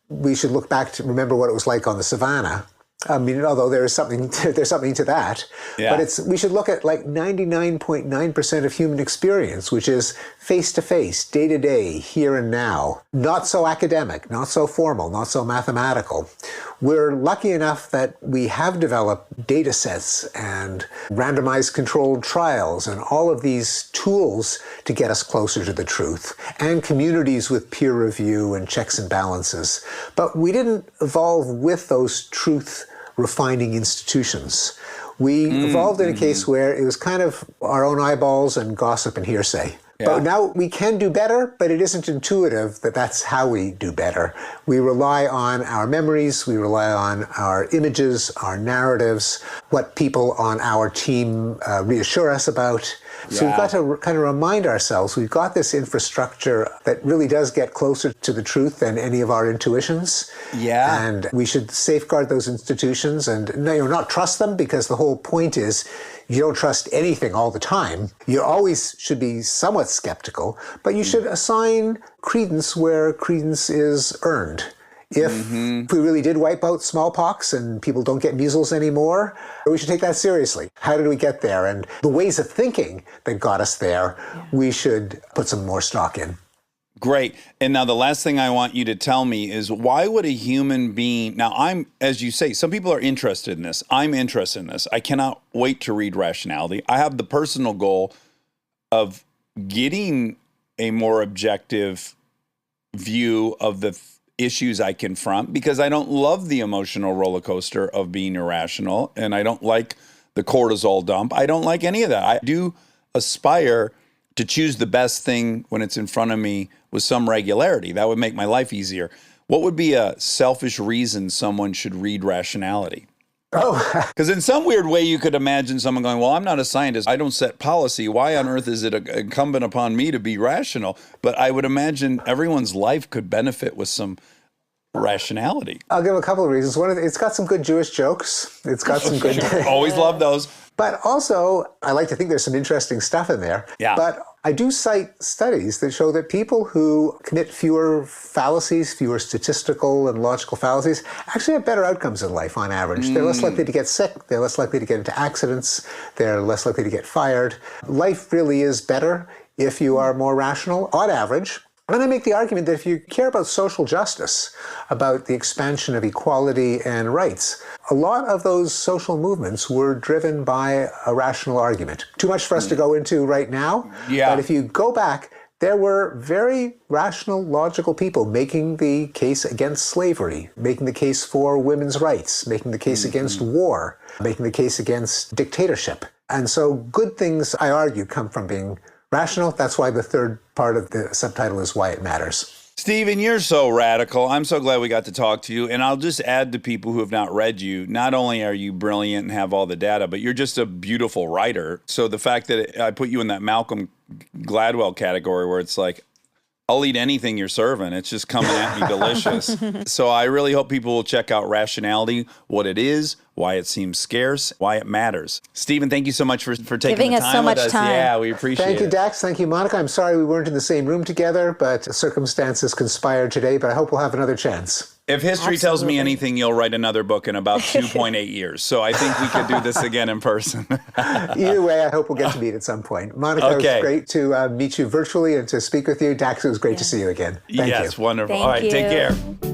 [SPEAKER 4] we should look back to remember what it was like on the savannah. I mean, although there's something to that, but we should look at like 99.9% of human experience, which is face-to-face, day-to-day, here and now. Not so academic, not so formal, not so mathematical. We're lucky enough that we have developed data sets and randomized controlled trials and all of these tools to get us closer to the truth, and communities with peer review and checks and balances. But we didn't evolve with those truth refining institutions. We evolved in a case where it was kind of our own eyeballs and gossip and hearsay. But now we can do better, but it isn't intuitive that that's how we do better. We rely on our memories, we rely on our images, our narratives, what people on our team reassure us about. So we've got to kind of remind ourselves we've got this infrastructure that really does get closer to the truth than any of our intuitions.
[SPEAKER 1] Yeah.
[SPEAKER 4] And we should safeguard those institutions and not trust them, because the whole point is you don't trust anything all the time. You always should be somewhat skeptical, but you should assign credence where credence is earned. If we really did wipe out smallpox and people don't get measles anymore, we should take that seriously. How did we get there? And the ways of thinking that got us there, we should put some more stock in.
[SPEAKER 1] Great. And now the last thing I want you to tell me is, why would a human being, now as you say, some people are interested in this. I'm interested in this. I cannot wait to read Rationality. I have the personal goal of getting a more objective view of the issues I confront, because I don't love the emotional roller coaster of being irrational, and I don't like the cortisol dump. I don't like any of that. I do aspire to choose the best thing when it's in front of me with some regularity. That would make my life easier. What would be a selfish reason someone should read Rationality?
[SPEAKER 4] Oh,
[SPEAKER 1] Because in some weird way, you could imagine someone going, well, I'm not a scientist. I don't set policy. Why on earth is it incumbent upon me to be rational? But I would imagine everyone's life could benefit with some rationality.
[SPEAKER 4] I'll give a couple of reasons. One, it's got some good Jewish jokes. It's got some good...
[SPEAKER 1] Always love those.
[SPEAKER 4] But also, I like to think there's some interesting stuff in there.
[SPEAKER 1] Yeah.
[SPEAKER 4] But I do cite studies that show that people who commit fewer fallacies, fewer statistical and logical fallacies, actually have better outcomes in life on average. They're less likely to get sick. They're less likely to get into accidents. They're less likely to get fired. Life really is better if you are more rational on average. And I make the argument that if you care about social justice, about the expansion of equality and rights, a lot of those social movements were driven by a rational argument. Too much for us to go into right now.
[SPEAKER 1] Yeah.
[SPEAKER 4] But if you go back, there were very rational, logical people making the case against slavery, making the case for women's rights, making the case against war, making the case against dictatorship. And so good things, I argue, come from being rational. That's why the third part of the subtitle is Why It Matters.
[SPEAKER 1] Stephen, you're so radical. I'm so glad we got to talk to you. And I'll just add to people who have not read you, not only are you brilliant and have all the data, but you're just a beautiful writer. So the fact that I put you in that Malcolm Gladwell category where it's like, I'll eat anything you're serving. It's just coming at me delicious. So I really hope people will check out Rationality, what it is, why it seems scarce, why it matters. Stephen, thank you so much for taking
[SPEAKER 5] Giving
[SPEAKER 1] the
[SPEAKER 5] us
[SPEAKER 1] time
[SPEAKER 5] so
[SPEAKER 1] with
[SPEAKER 5] much
[SPEAKER 1] us.
[SPEAKER 5] time.
[SPEAKER 1] Yeah, we appreciate it.
[SPEAKER 4] Thank you, Dax. Thank you, Monica. I'm sorry we weren't in the same room together, but circumstances conspired today, but I hope we'll have another chance.
[SPEAKER 1] If history tells me anything, you'll write another book in about 2.8 years. So I think we could do this again in person.
[SPEAKER 4] Either way, I hope we'll get to meet at some point. Monica, it was great to meet you virtually and to speak with you. Dax, it was great to see you again. Thank you.
[SPEAKER 1] Yes, wonderful.
[SPEAKER 5] Thank
[SPEAKER 1] All right, take
[SPEAKER 5] you.
[SPEAKER 1] care.